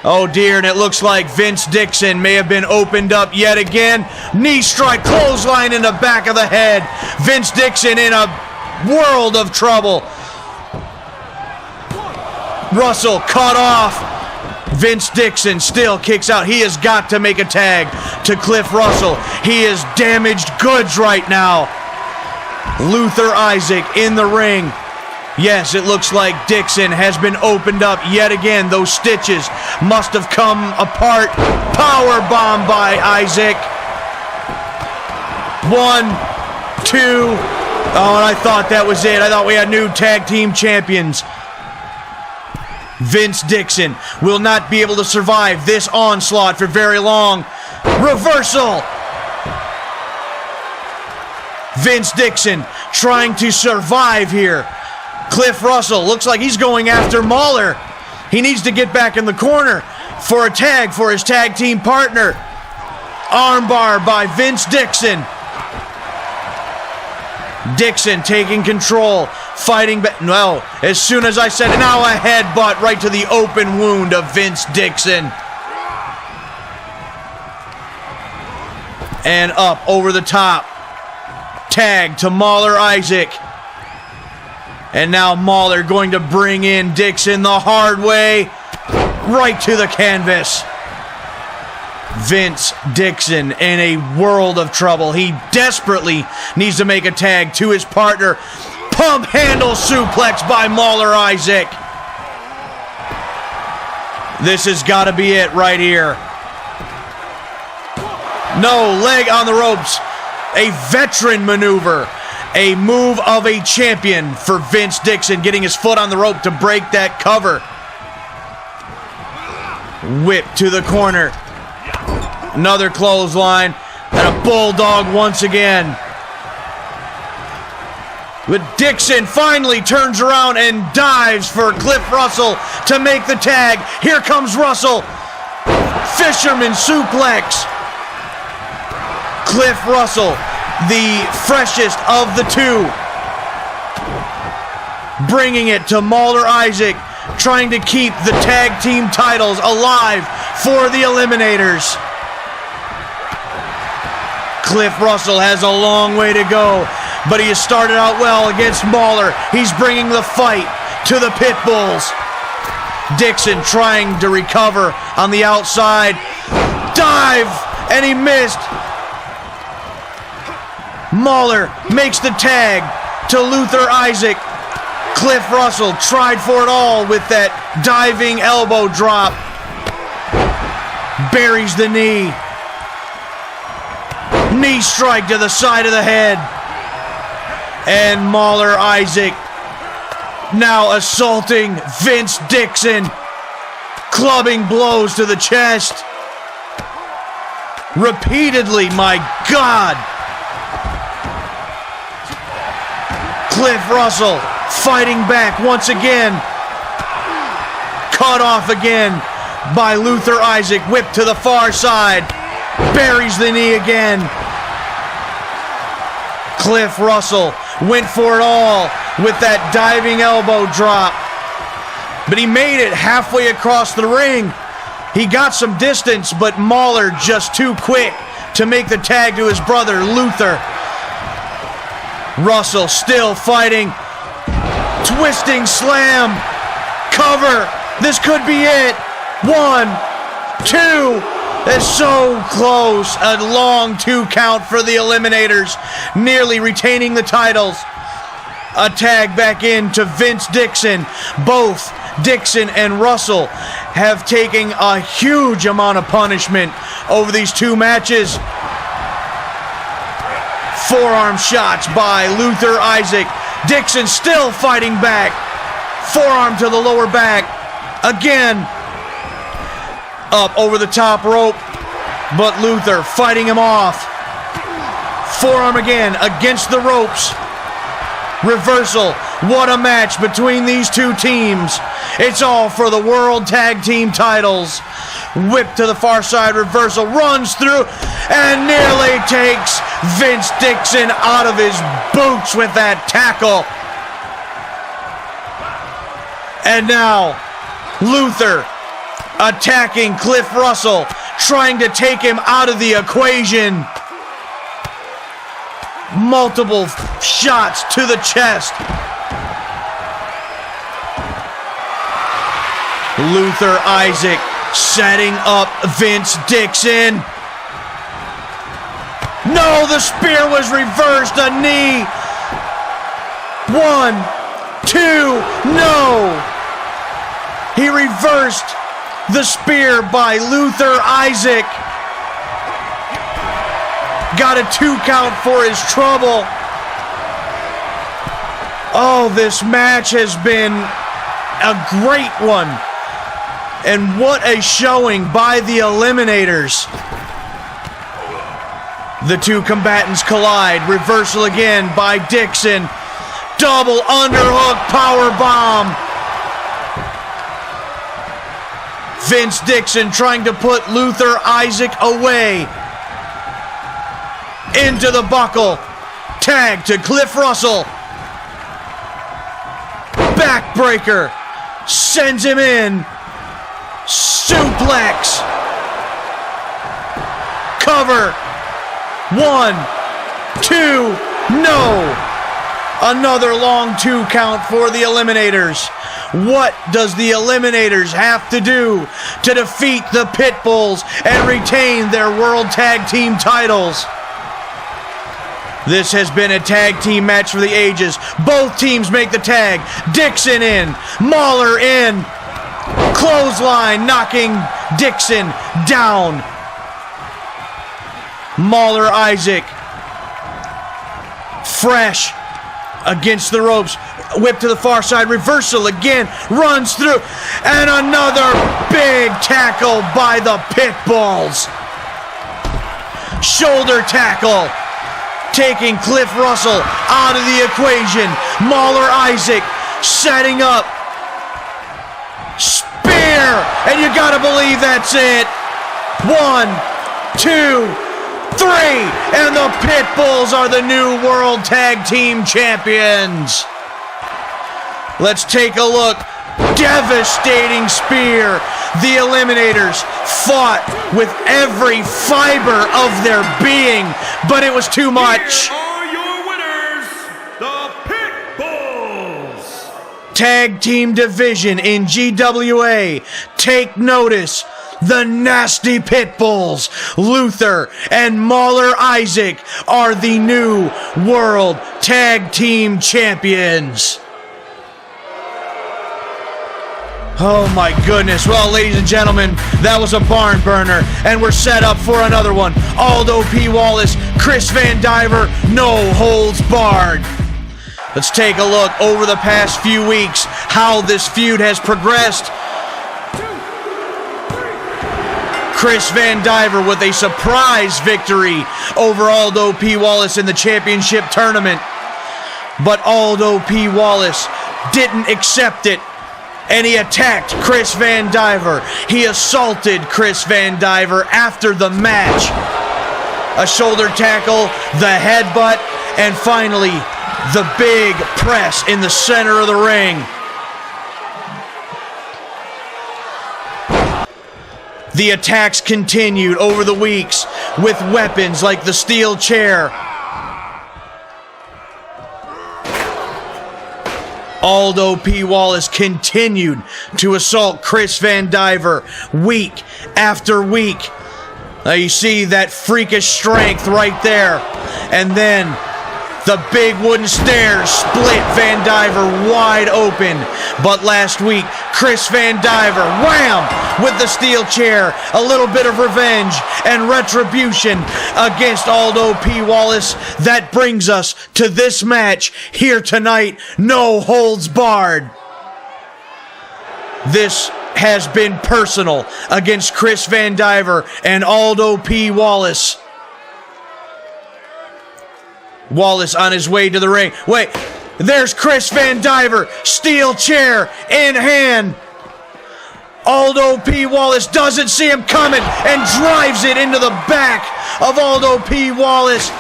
Oh dear, and it looks like Vince Dixon may have been opened up yet again. Knee strike, clothesline in the back of the head. Vince Dixon in a world of trouble. Russell cut off. Vince Dixon still kicks out. He has got to make a tag to Cliff Russell. He is damaged goods right now. Luther Isaac in the ring. Yes, it looks like Dixon has been opened up yet again. Those stitches must have come apart. Power bomb by Isaac. 1, 2. Oh, and I thought that was it. I thought we had new tag team champions. Vince Dixon will not be able to survive this onslaught for very long. Reversal. Vince Dixon trying to survive here. Cliff Russell looks like he's going after Mauler. He needs to get back in the corner for a tag for his tag team partner. Armbar by Vince Dixon. Dixon taking control, fighting back. No, as soon as I said it, now a headbutt right to the open wound of Vince Dixon. And up over the top. Tag to Mauler Isaac. And now Mauler going to bring in Dixon the hard way. Right to the canvas. Vince Dixon in a world of trouble. He desperately needs to make a tag to his partner. Pump handle suplex by Mauler Isaac. This has got to be it right here. No, leg on the ropes. A veteran maneuver. A move of a champion for Vince Dixon, getting his foot on the rope to break that cover. Whip to the corner. Another clothesline and a bulldog once again. But Dixon finally turns around and dives for Cliff Russell to make the tag. Here comes Russell. Fisherman suplex. Cliff Russell, the freshest of the two, bringing it to Mauler Isaac, trying to keep the tag team titles alive for the Eliminators. Cliff Russell has a long way to go, but he has started out well against Mauler. He's bringing the fight to the Pit Bulls. Dixon trying to recover on the outside. Dive, and he missed. Mauler makes the tag to Luther Isaac. Cliff Russell tried for it all with that diving elbow drop. Buries the knee. Knee strike to the side of the head. And Mauler Isaac now assaulting Vince Dixon. Clubbing blows to the chest. Repeatedly, my God. Cliff Russell fighting back once again. Cut off again by Luther Isaac. Whipped to the far side. Buries the knee again. Cliff Russell went for it all with that diving elbow drop. But he made it halfway across the ring. He got some distance, but Mauler just too quick to make the tag to his brother, Luther. Russell still fighting. Twisting slam. Cover. This could be it. 1, 2. It's so close. A long 2 count for the Eliminators, nearly retaining the titles. A tag back in to Vince Dixon. Both Dixon and Russell have taken a huge amount of punishment over these 2 matches. Forearm shots by Luther Isaac. Dixon still fighting back. Forearm to the lower back. Again. Up over the top rope. But Luther fighting him off. Forearm again against the ropes. Reversal. What a match between these 2 teams. It's all for the World Tag Team titles. Whip to the far side. Reversal. Runs through and nearly takes Vince Dixon out of his boots with that tackle. And now Luther attacking Cliff Russell, trying to take him out of the equation. Multiple shots to the chest. Luther Isaac setting up Vince Dixon. No, the spear was reversed. A knee. 1, 2, no. He reversed the spear by Luther Isaac. Got a 2 count for his trouble. Oh, this match has been a great one. And what a showing by the Eliminators. The 2 combatants collide. Reversal again by Dixon. Double underhook power bomb. Vince Dixon trying to put Luther Isaac away. Into the buckle. Tag to Cliff Russell. Backbreaker. Sends him in. Suplex. Cover. 1, 2, no. Another long 2 count for the Eliminators. What does the Eliminators have to do to defeat the Pit Bulls and retain their World Tag Team titles? This has been a tag team match for the ages. Both teams make the tag. Dixon in. Mauler in. Clothesline knocking Dixon down. Mauler Isaac. Fresh against the ropes. Whip to the far side. Reversal again. Runs through. And another big tackle by the Pit Bulls. shoulder tackle, taking Cliff Russell out of the equation. Mauler Isaac setting up. Spear, and you gotta believe that's it. 1, 2, 3, and the Pitbulls are the new World Tag Team Champions. Let's take a look. Devastating spear. The Eliminators fought with every fiber of their being, but it was too much. Here are your winners, the Pitbulls. Tag team division in GWA. Take notice. The Nasty Pitbulls, Luther and Mauler Isaac, are the new World Tag Team Champions. Oh my goodness. Well, ladies and gentlemen, that was a barn burner, and we're set up for another one. Aldo P. Wallace, Chris Vandiver, no holds barred. Let's take a look over the past few weeks how this feud has progressed. Chris Vandiver with a surprise victory over Aldo P. Wallace in the championship tournament. But Aldo P. Wallace didn't accept it, and he attacked Chris Vandiver. He assaulted Chris Vandiver after the match. A shoulder tackle, the headbutt, and finally the big press in the center of the ring. The attacks continued over the weeks with weapons like the steel chair. Aldo P. Wallace continued to assault Chris Vandiver week after week. Now you see that freakish strength right there. And then the big wooden stairs split Vandiver wide open. But last week, Chris Vandiver, wham, with the steel chair. A little bit of revenge and retribution against Aldo P. Wallace. That brings us to this match here tonight. No holds barred. This has been personal against Chris Vandiver and Aldo P. Wallace. Wallace on his way to the ring. Wait, there's Chris Vandiver, steel chair in hand. Aldo P. Wallace doesn't see him coming and drives it into the back of Aldo P. Wallace.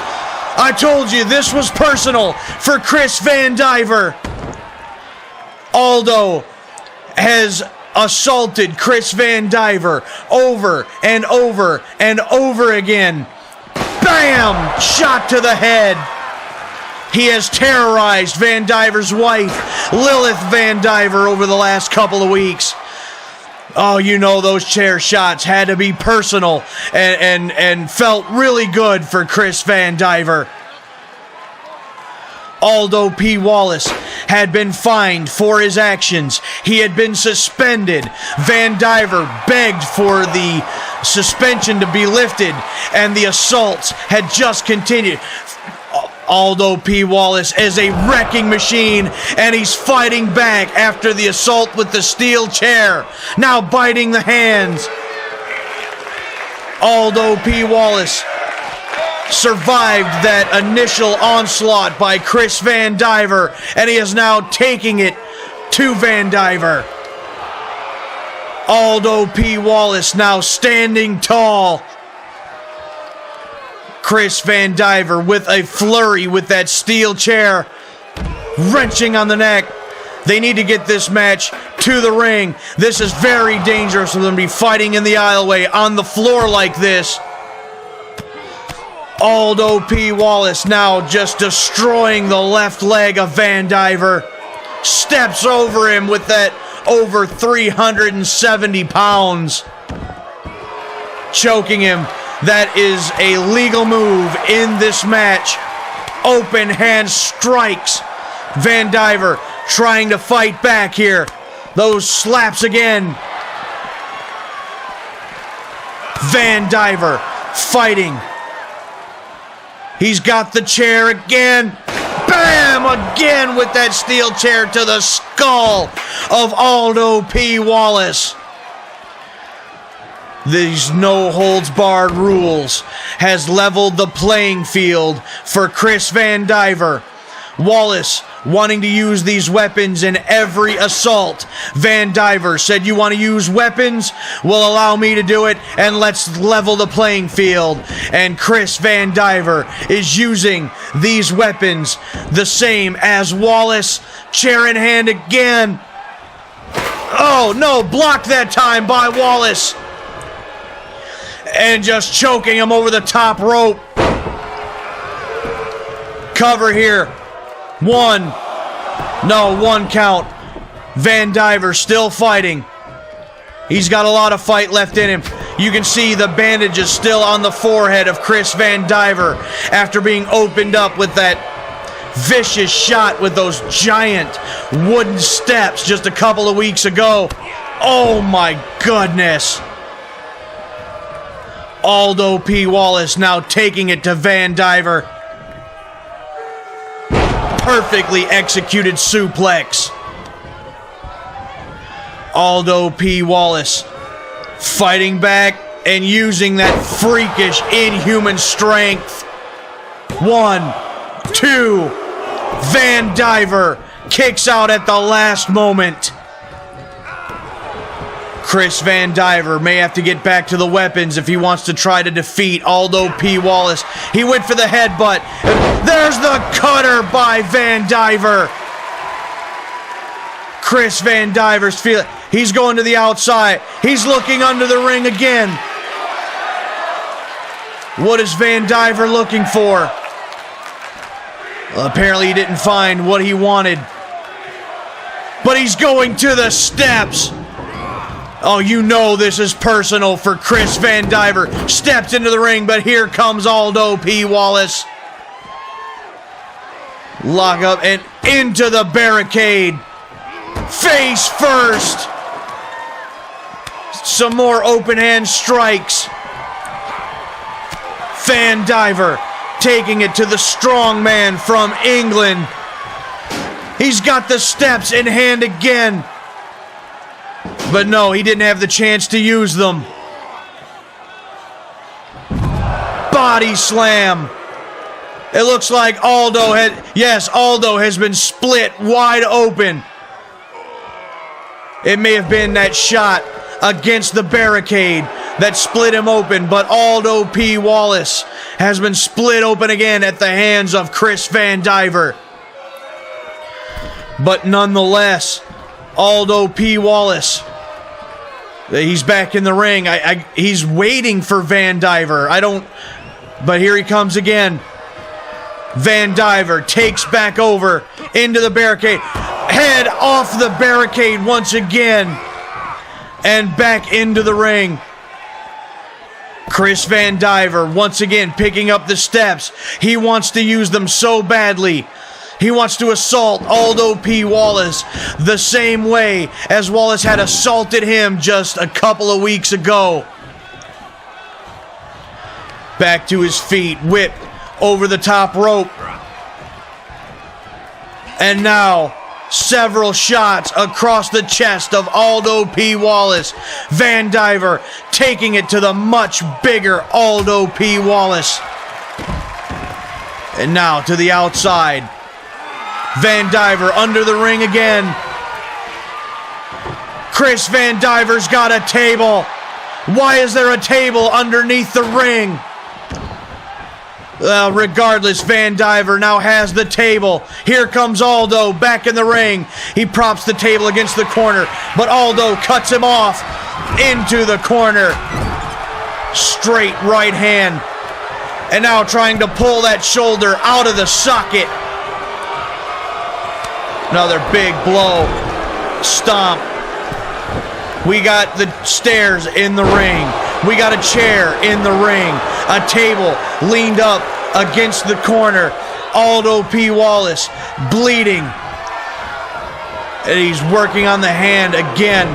I told you this was personal for Chris Vandiver. Aldo has assaulted Chris Vandiver over and over and over again. Bam! Shot to the head. He has terrorized Vandiver's wife, Lilith Vandiver, over the last couple of weeks. Oh, you know those chair shots had to be personal and felt really good for Chris Vandiver. Aldo P. Wallace had been fined for his actions. He had been suspended. Vandiver begged for the suspension to be lifted, and the assaults had just continued. Aldo P. Wallace is a wrecking machine, and he's fighting back after the assault with the steel chair. Now biting the hands. Aldo P. Wallace survived that initial onslaught by Chris Vandiver, and he is now taking it to Vandiver. Aldo P. Wallace now standing tall. Chris Vandiver with a flurry with that steel chair, wrenching on the neck. They need to get this match to the ring. This is very dangerous for them to be fighting in the aisleway on the floor like this. Aldo P. Wallace now just destroying the left leg of Vandiver. Steps over him with that over 370 pounds. Choking him. That is a legal move in this match. Open hand strikes. Vandiver trying to fight back here. Those slaps again. Vandiver fighting. He's got the chair again. Bam! Again with that steel chair to the skull of Aldo P. Wallace. These no-holds-barred rules has leveled the playing field for Chris Vandiver. Wallace wanting to use these weapons in every assault. Vandiver said, you want to use weapons? Well, allow me to do it, and let's level the playing field. And Chris Vandiver is using these weapons the same as Wallace. Chair in hand again. Oh, no, blocked that time by Wallace. And just choking him over the top rope. Cover here. One count. Vandiver still fighting. He's got a lot of fight left in him. You can see the bandages still on the forehead of Chris Vandiver after being opened up with that vicious shot with those giant wooden steps just a couple of weeks ago. Oh my goodness. Aldo P. Wallace now taking it to Vandiver. Perfectly executed suplex. Aldo P. Wallace fighting back and using that freakish, inhuman strength. 1, 2, Vandiver kicks out at the last moment. Chris Vandiver may have to get back to the weapons if he wants to try to defeat Aldo P. Wallace. He went for the headbutt. There's the cutter by Vandiver. Chris Vandiver's feeling. He's going to the outside. He's looking under the ring again. What is Vandiver looking for? Well, apparently he didn't find what he wanted. But he's going to the steps. Oh, you know this is personal for Chris Vandiver. Steps into the ring, but here comes Aldo P. Wallace. Lock up and into the barricade. Face first. Some more open hand strikes. Vandiver taking it to the Strongman from England. He's got the steps in hand again. But no, he didn't have the chance to use them. Body slam. It looks like Aldo has been split wide open. It may have been that shot against the barricade that split him open, but Aldo P. Wallace has been split open again at the hands of Chris Vandiver. But nonetheless, Aldo P. Wallace, he's back in the ring. He's waiting for Vandiver. But here he comes again. Vandiver takes back over into the barricade. Head off the barricade once again. And back into the ring. Chris Vandiver once again picking up the steps. He wants to use them so badly. He wants to assault Aldo P. Wallace the same way as Wallace had assaulted him just a couple of weeks ago. Back to his feet, whipped over the top rope. And now, several shots across the chest of Aldo P. Wallace. Vandiver taking it to the much bigger Aldo P. Wallace. And now to the outside. Vandiver under the ring again. Chris Vandiver's got a table. Why is there a table underneath the ring? Well, regardless, Vandiver now has the table. Here comes Aldo back in the ring. He props the table against the corner, but Aldo cuts him off into the corner. Straight right hand. And now trying to pull that shoulder out of the socket. Another big blow. Stomp. We got the stairs in the ring. We got a chair in the ring. A table leaned up against the corner. Aldo P. Wallace bleeding. And he's working on the hand again.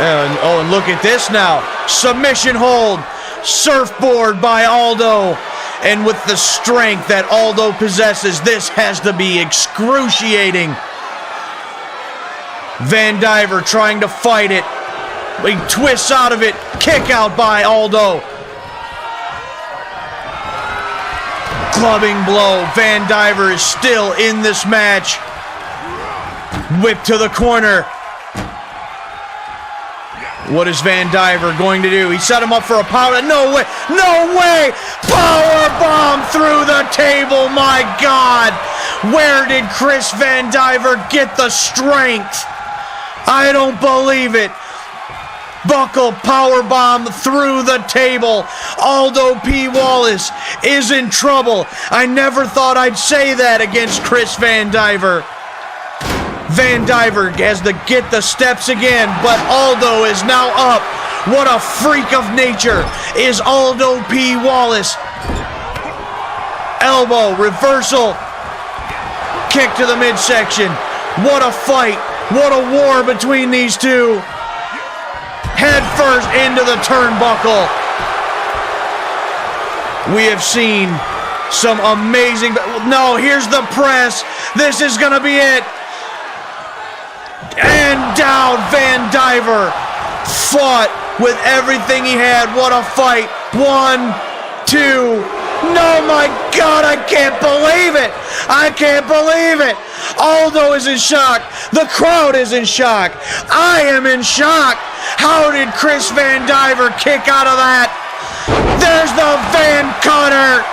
And look at this now. Submission hold. Surfboard by Aldo. And with the strength that Aldo possesses, this has to be excruciating. Vandiver trying to fight it. He twists out of it. Kick out by Aldo. Clubbing blow. Vandiver is still in this match. Whip to the corner. What is Vandiver going to do? He set him up for a power. No way. No way. Power bomb through the table. My God. Where did Chris Vandiver get the strength? I don't believe it. Buckle powerbomb through the table. Aldo P. Wallace is in trouble. I never thought I'd say that against Chris Vandiver. Vandiver has to get the steps again, but Aldo is now up. What a freak of nature is Aldo P. Wallace. Elbow, reversal. Kick to the midsection. What a fight. What a war between these two. Head first into the turnbuckle. We have seen some amazing... No, here's the press. This is going to be it. And down Vandiver. Fought with everything he had. What a fight. 1, 2. No, my God, I can't believe it. I can't believe it. Aldo is in shock. The crowd is in shock. I am in shock. How did Chris Vandiver kick out of that? There's the Van Cutter.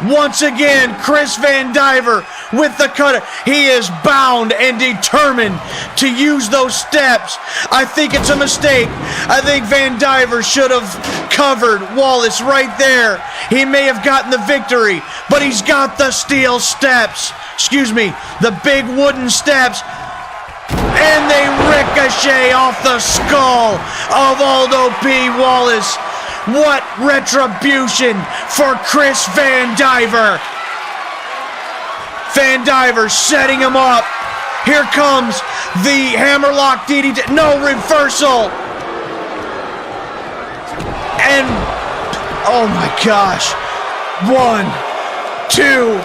Once again, Chris Vandiver with the cutter. He is bound and determined to use those steps. I think it's a mistake. I think Vandiver should have covered Wallace right there. He may have gotten the victory, but he's got the steel steps. Excuse me, the big wooden steps. And they ricochet off the skull of Aldo P. Wallace. What retribution for Chris Vandiver. Vandiver setting him up. Here comes the hammerlock DDT. No, reversal. And, oh my gosh. 1, 2.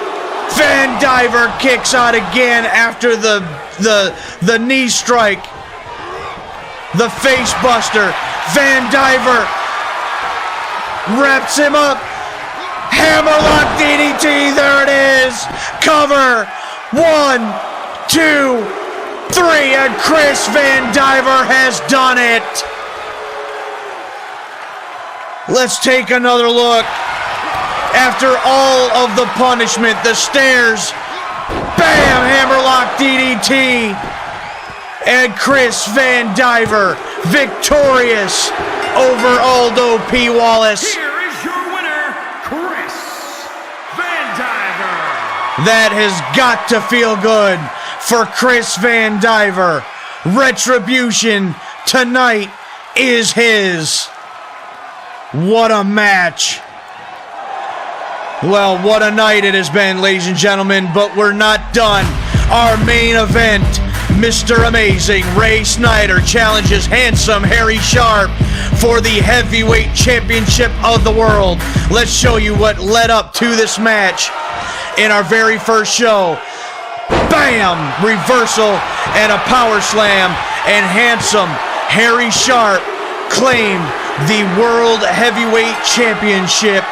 Vandiver kicks out again after the knee strike. The face buster. Vandiver wraps him up. Hammerlock DDT. There it is. Cover. 1, 2, 3. And Chris Vandiver has done it. Let's take another look. After all of the punishment, the stairs. Bam! Hammerlock DDT. And Chris Vandiver victorious over Aldo P. Wallace. Here is your winner, Chris Vandiver. That has got to feel good for Chris Vandiver. Retribution tonight is his. What a match. Well, what a night it has been, ladies and gentlemen, but we're not done. Our main event, Mr. Amazing Ray Snyder challenges handsome Halie Sharpe for the heavyweight championship of the world. Let's show you what led up to this match in our very first show. Bam! Reversal and a power slam, and handsome Halie Sharpe claimed the World Heavyweight Championship.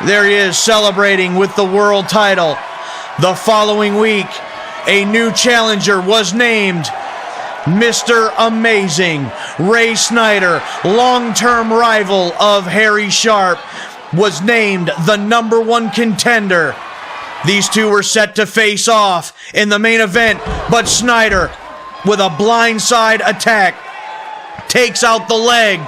There he is celebrating with the world title. The following week, a new challenger was named. Mr. Amazing Ray Snyder, long-term rival of Halie Sharpe, was named the #1 contender. These two were set to face off in the main event, but Snyder, with a blindside attack, takes out the leg.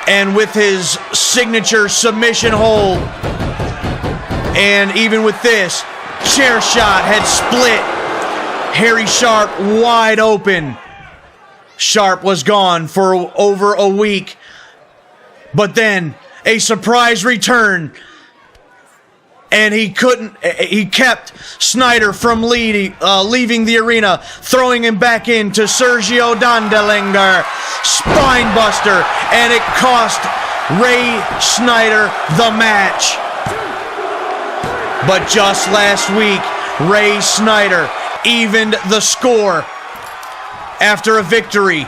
And with his signature submission hold, and even with this, chair shot had split Halie Sharpe wide open. Sharpe was gone for over a week, but then a surprise return, and he kept Snyder from leaving the arena, throwing him back into Sergio Dandelinger, spinebuster, and it cost Ray Snyder the match. But just last week, Ray Snyder evened the score after a victory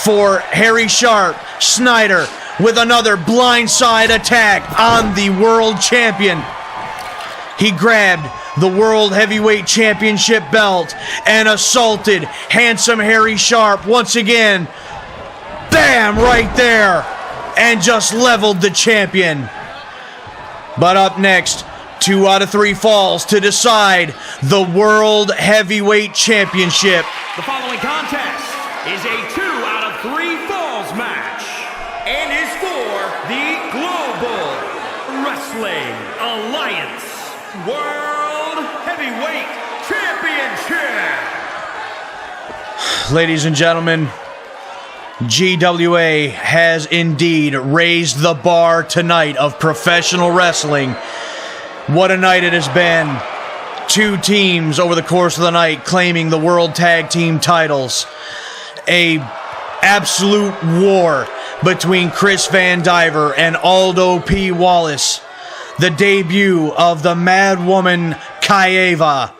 for Halie Sharpe. Snyder with another blindside attack on the world champion. He grabbed the World Heavyweight Championship belt and assaulted handsome Halie Sharpe once again. Bam! Right there. And just leveled the champion. But up next, 2 out of 3 falls to decide the World Heavyweight Championship. The following contest is a 2 out of 3 falls match and is for the Global Wrestling Alliance World Heavyweight Championship. Ladies and gentlemen, GWA has indeed raised the bar tonight of professional wrestling. What a night it has been. 2 teams over the course of the night claiming the World Tag Team titles. A absolute war between Chris Vandiver and Aldo P. Wallace. The debut of the Mad Woman Kaeva.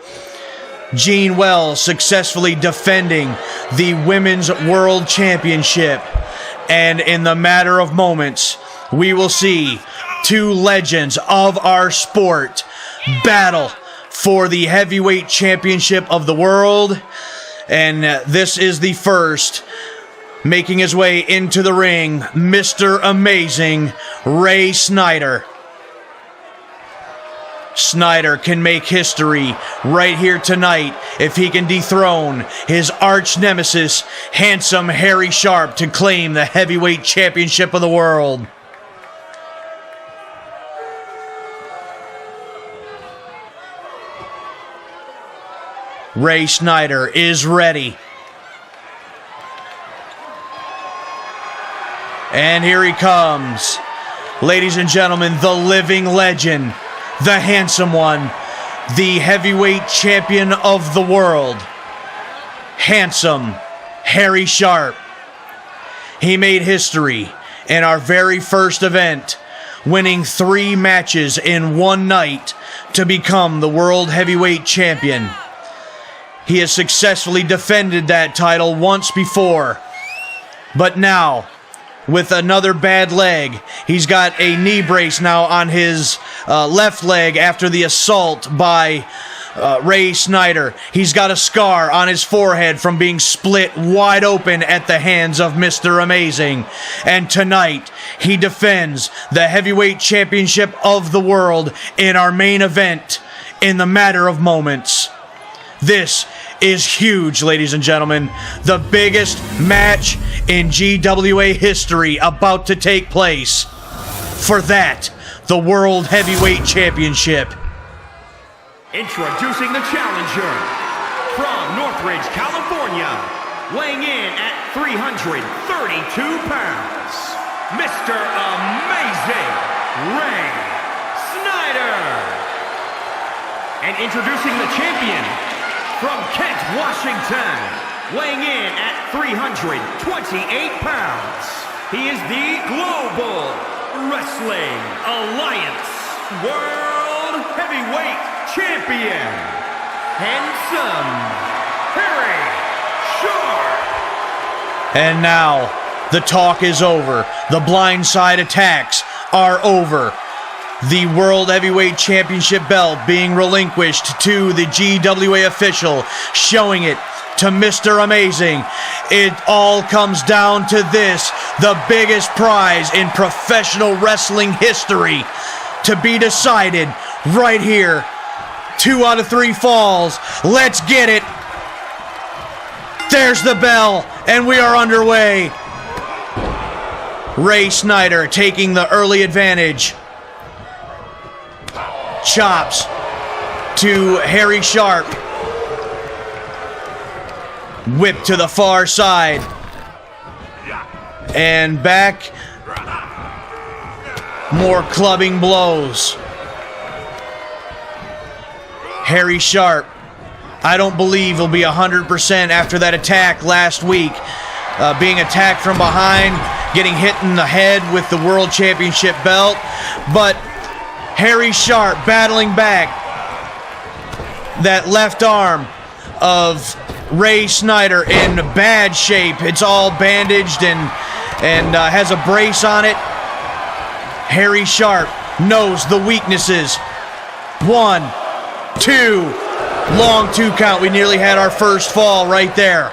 Jean Wells successfully defending the Women's World Championship. And in the matter of moments, we will see 2 legends of our sport battle for the Heavyweight Championship of the world. And this is the first. Making his way into the ring, Mr. Amazing, Ray Snyder. Snyder can make history right here tonight if he can dethrone his arch nemesis, handsome Halie Sharpe, to claim the Heavyweight Championship of the world. Ray Snyder is ready. And here he comes. Ladies and gentlemen, the living legend, the handsome one, the heavyweight champion of the world, handsome Halie Sharpe. He made history in our very first event, winning 3 matches in one night to become the World Heavyweight Champion. He has successfully defended that title once before, but now, with another bad leg, he's got a knee brace now on his left leg after the assault by Ray Snyder. He's got a scar on his forehead from being split wide open at the hands of Mr. Amazing. And tonight, he defends the Heavyweight Championship of the world in our main event in the matter of moments. This is huge, ladies and gentlemen. The biggest match in GWA history about to take place. For that, the World Heavyweight Championship. Introducing the challenger from Northridge, California, weighing in at 332 pounds, Mr. Amazing, Ray Snyder. And introducing the champion from Kent, Washington, weighing in at 328 pounds, he is the Global Wrestling Alliance World Heavyweight Champion, handsome Halie Sharpe. And now, the talk is over. The blindside attacks are over. The World Heavyweight Championship belt being relinquished to the GWA official, showing it to Mr. Amazing. It all comes down to this, the biggest prize in professional wrestling history, to be decided right here. 2 out of 3 falls. Let's get it. There's the bell, and we are underway. Ray Snyder taking the early advantage. Chops to Halie Sharpe. Whip to the far side. And back. More clubbing blows. Halie Sharpe, I don't believe he'll be 100% after that attack last week. Being attacked from behind, getting hit in the head with the World Championship belt. But Halie Sharpe battling back. That left arm of Ray Snyder in bad shape. It's all bandaged and has a brace on it. Halie Sharpe knows the weaknesses. 1, 2, long 2 count. We nearly had our first fall right there.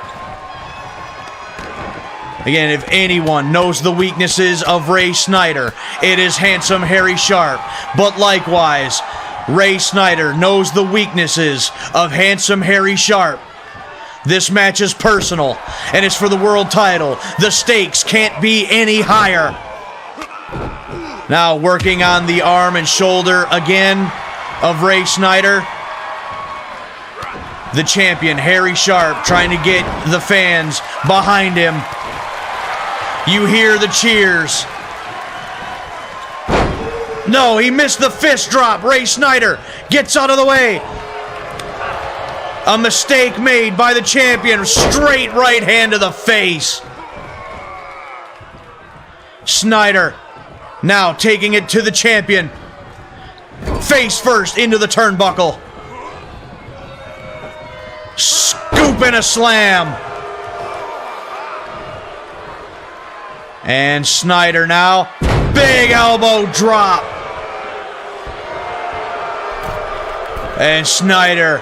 Again, if anyone knows the weaknesses of Ray Snyder, it is handsome Halie Sharpe. But likewise, Ray Snyder knows the weaknesses of handsome Halie Sharpe. This match is personal, and it's for the world title. The stakes can't be any higher. Now working on the arm and shoulder again of Ray Snyder. The champion, Halie Sharpe, trying to get the fans behind him. You hear the cheers. No, he missed the fist drop. Ray Snyder gets out of the way. A mistake made by the champion. Straight right hand to the face. Snyder now taking it to the champion. Face first into the turnbuckle. Scoop and a slam. And Snyder now. Big elbow drop. And Snyder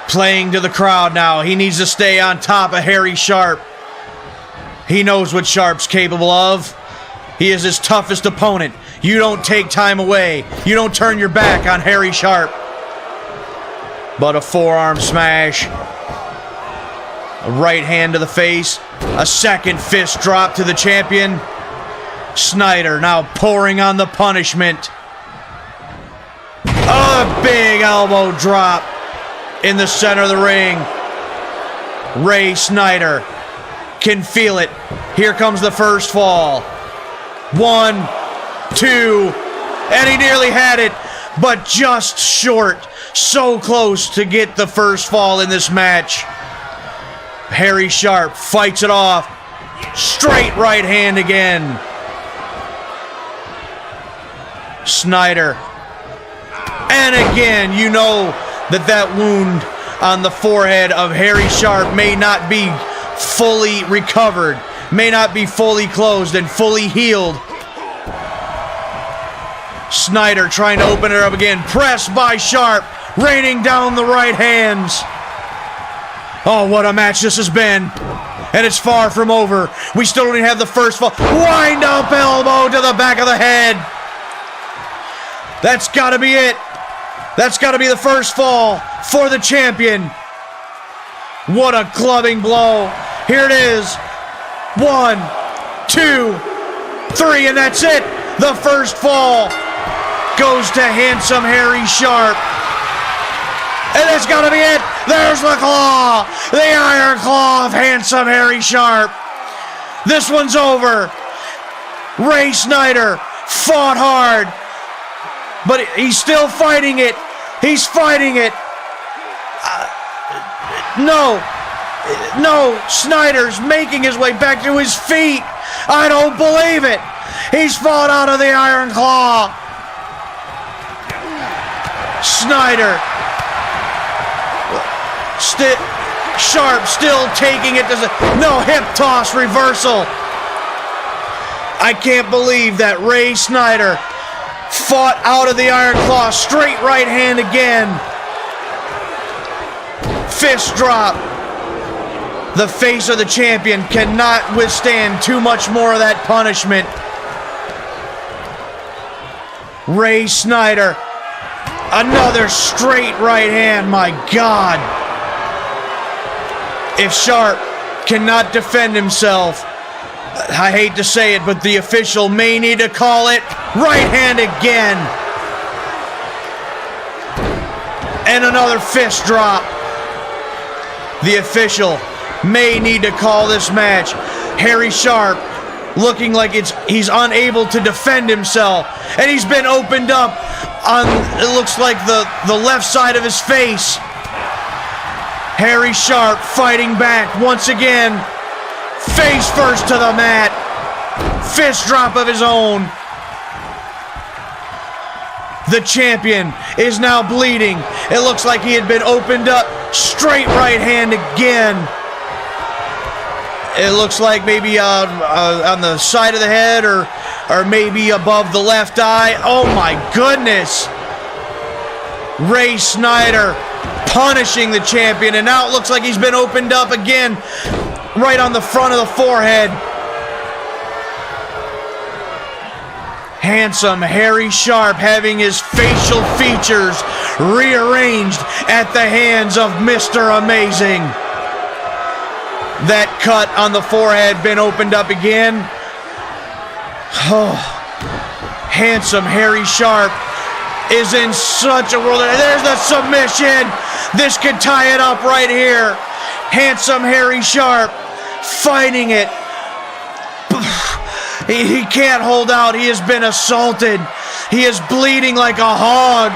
playing to the crowd now. He needs to stay on top of Halie Sharpe. He knows what Sharpe's capable of. He is his toughest opponent. You don't take time away. You don't turn your back on Halie Sharpe. But a forearm smash. A right hand to the face. A second fist drop to the champion. Snyder now pouring on the punishment. A big elbow drop in the center of the ring. Ray Snyder can feel it. Here comes the first fall. 1, 2, and he nearly had it, but just short. So close to get the first fall in this match. Halie Sharpe fights it off. Straight right hand again. Snyder. And again, you know that wound on the forehead of Halie Sharpe may not be fully recovered, may not be fully closed and fully healed. Snyder trying to open it up again. Pressed by Sharpe, raining down the right hands. Oh, what a match this has been. And it's far from over. We still don't even have the first fall. Wind up elbow to the back of the head. That's got to be it. That's got to be the first fall for the champion. What a clubbing blow. Here it is. 1, 2, 3, and that's it. The first fall goes to handsome Halie Sharpe. And that's got to be it. There's the claw. The iron claw of handsome Halie Sharpe. This one's over. Ray Snyder fought hard, but he's still fighting it. He's fighting it. No, Snyder's making his way back to his feet. I don't believe it. He's fought out of the iron claw. Snyder. Sharpe still taking it. No, hip toss reversal. I can't believe that Ray Snyder fought out of the iron claw. Straight right hand again. Fist drop. The face of the champion cannot withstand too much more of that punishment. Ray Snyder. Another straight right hand. My God. If Sharpe cannot defend himself, I hate to say it, but the official may need to call it. Right hand again. And another fist drop. The official may need to call this match. Halie Sharpe looking like he's unable to defend himself. And he's been opened up on, it looks like the left side of his face. Halie Sharpe fighting back once again. Face first to the mat. Fist drop of his own. The champion is now bleeding. It looks like he had been opened up Straight right hand again. It looks like maybe on the side of the head or maybe above the left eye. Oh my goodness. Ray Snyder punishing the champion, and now it looks like he's been opened up again right on the front of the forehead. Handsome Halie Sharpe having his facial features rearranged at the hands of Mr. Amazing. That cut on the forehead been opened up again. Oh, handsome Halie Sharpe is in such a world. There's the submission. This could tie it up right here. Handsome Halie Sharpe fighting it. He can't hold out. He has been assaulted. He is bleeding like a hog.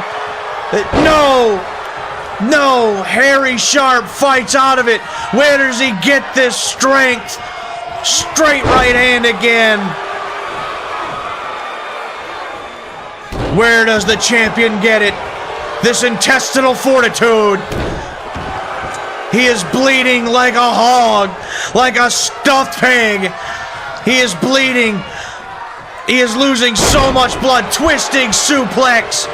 No, Halie Sharpe fights out of it. Where does he get this strength? Straight right hand again. Where does the champion get it? This intestinal fortitude. He is bleeding like a hog, like a stuffed pig. He is bleeding. He is losing so much blood. Twisting suplex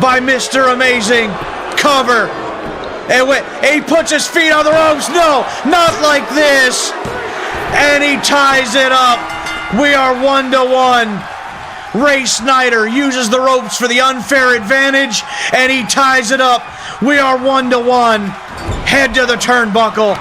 by Mr. Amazing. Cover. And he puts his feet on the ropes. No, not like this. And he ties it up. We are 1-1. Ray Snyder uses the ropes for the unfair advantage, and he ties it up. We are 1-1. Head to the turnbuckle.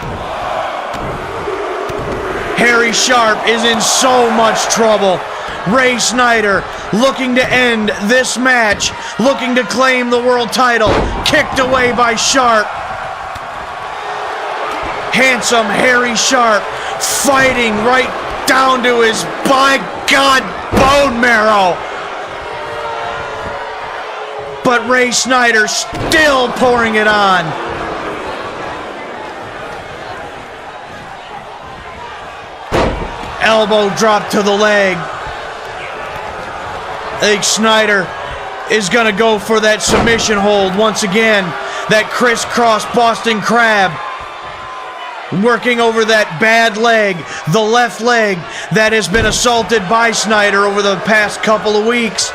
Halie Sharpe is in so much trouble. Ray Snyder looking to end this match, looking to claim the world title. Kicked away by Sharpe. Handsome Halie Sharpe fighting right down to his, by God, bone marrow. But Ray Snyder still pouring it on. Elbow drop to the leg. I think Snyder is going to go for that submission hold once again. That crisscross Boston Crab. Working over that bad leg, the left leg that has been assaulted by Snyder over the past couple of weeks.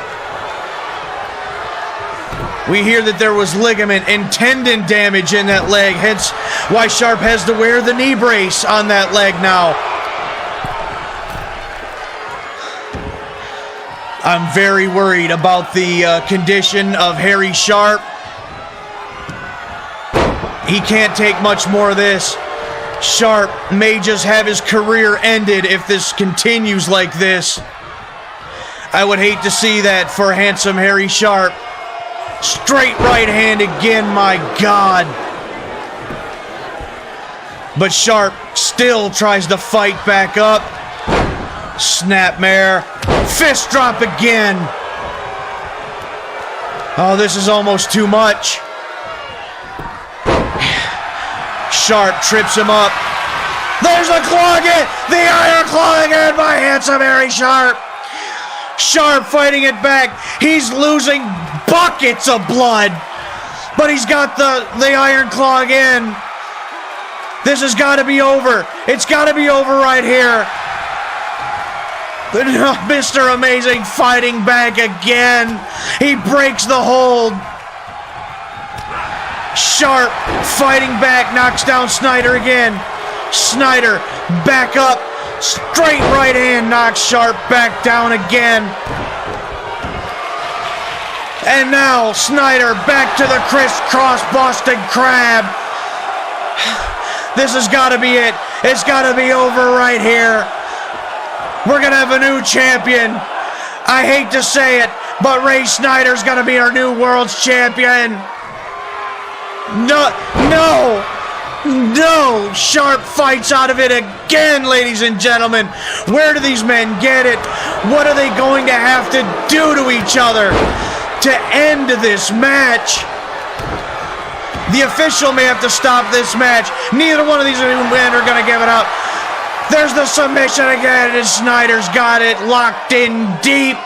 We hear that there was ligament and tendon damage in that leg, hence why Sharpe has to wear the knee brace on that leg now. I'm very worried about the condition of Halie Sharpe. He can't take much more of this. Sharpe may just have his career ended if this continues like this. I would hate to see that for handsome Halie Sharpe. Straight right hand again, my God. But Sharpe still tries to fight back up. Snapmare. Fist drop again. Oh, this is almost too much. Sharpe trips him up. There's a claw again. The iron claw again by handsome Halie Sharpe. Sharpe fighting it back. He's losing buckets of blood. But he's got the iron claw again. This has got to be over. It's got to be over right here. Mr. Amazing fighting back again. He breaks the hold. Sharpe fighting back, knocks down Snyder again. Snyder back up. Straight right hand knocks Sharpe back down again. And now Snyder back to the crisscross Boston Crab. This has got to be it. It's got to be over right here. We're going to have a new champion. I hate to say it, but Ray Snyder's going to be our new world's champion. No. Sharpe fights out of it again, ladies and gentlemen. Where do these men get it? What are they going to have to do to each other to end this match? The official may have to stop this match. Neither one of these men are going to give it up. There's the submission again, and Snyder's got it locked in deep.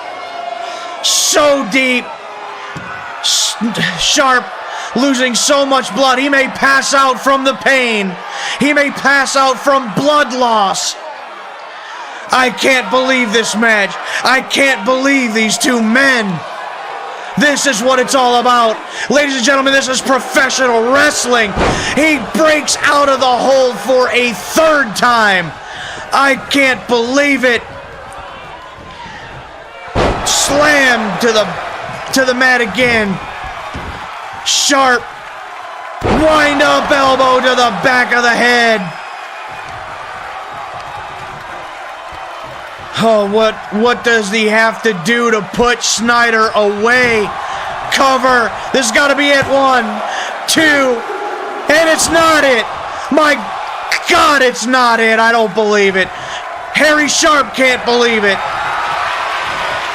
So deep. Sharpe losing so much blood. He may pass out from the pain. He may pass out from blood loss. I can't believe this match. I can't believe these two men. This is what it's all about. Ladies and gentlemen, this is professional wrestling. He breaks out of the hold for a third time. I can't believe it. Slammed to the mat again. Sharpe. Wind up elbow to the back of the head. Oh, what does he have to do to put Snyder away? Cover. This has got to be it. 1, 2, and it's not it. My God, it's not it. I don't believe it. Harry Sharpe can't believe it.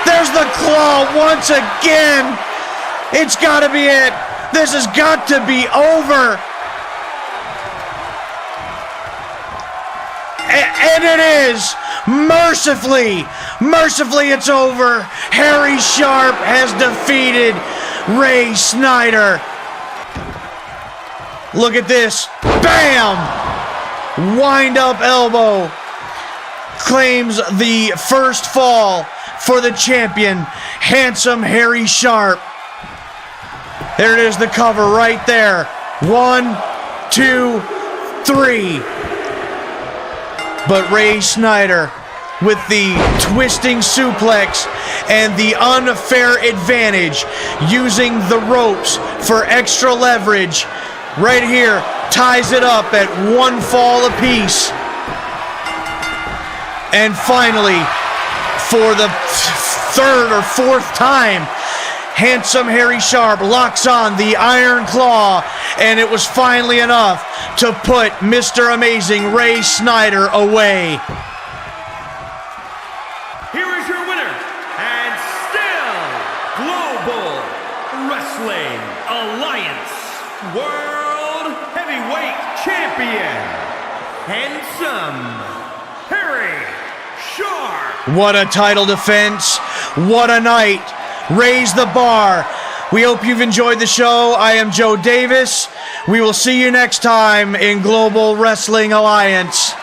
There's the claw once again. It's got to be it. This has got to be over. And it is. Mercifully, it's over. Harry Sharpe has defeated Ray Snyder. Look at this. Bam! Wind up elbow. Claims the first fall for the champion, handsome Harry Sharpe. There it is, the cover right there. 1, 2, 3. But Ray Snyder, with the twisting suplex and the unfair advantage, using the ropes for extra leverage, right here, ties it up at 1 fall apiece. And finally, for the third or fourth time, handsome Harry Sharpe locks on the Iron Claw, and it was finally enough to put Mr. Amazing Ray Snyder away. Here is your winner, and still Global Wrestling Alliance World Heavyweight Champion, handsome Harry Sharpe. What a title defense. What a night. Raise the bar. We hope you've enjoyed the show. I am Joe Davis. We will see you next time in Global Wrestling Alliance.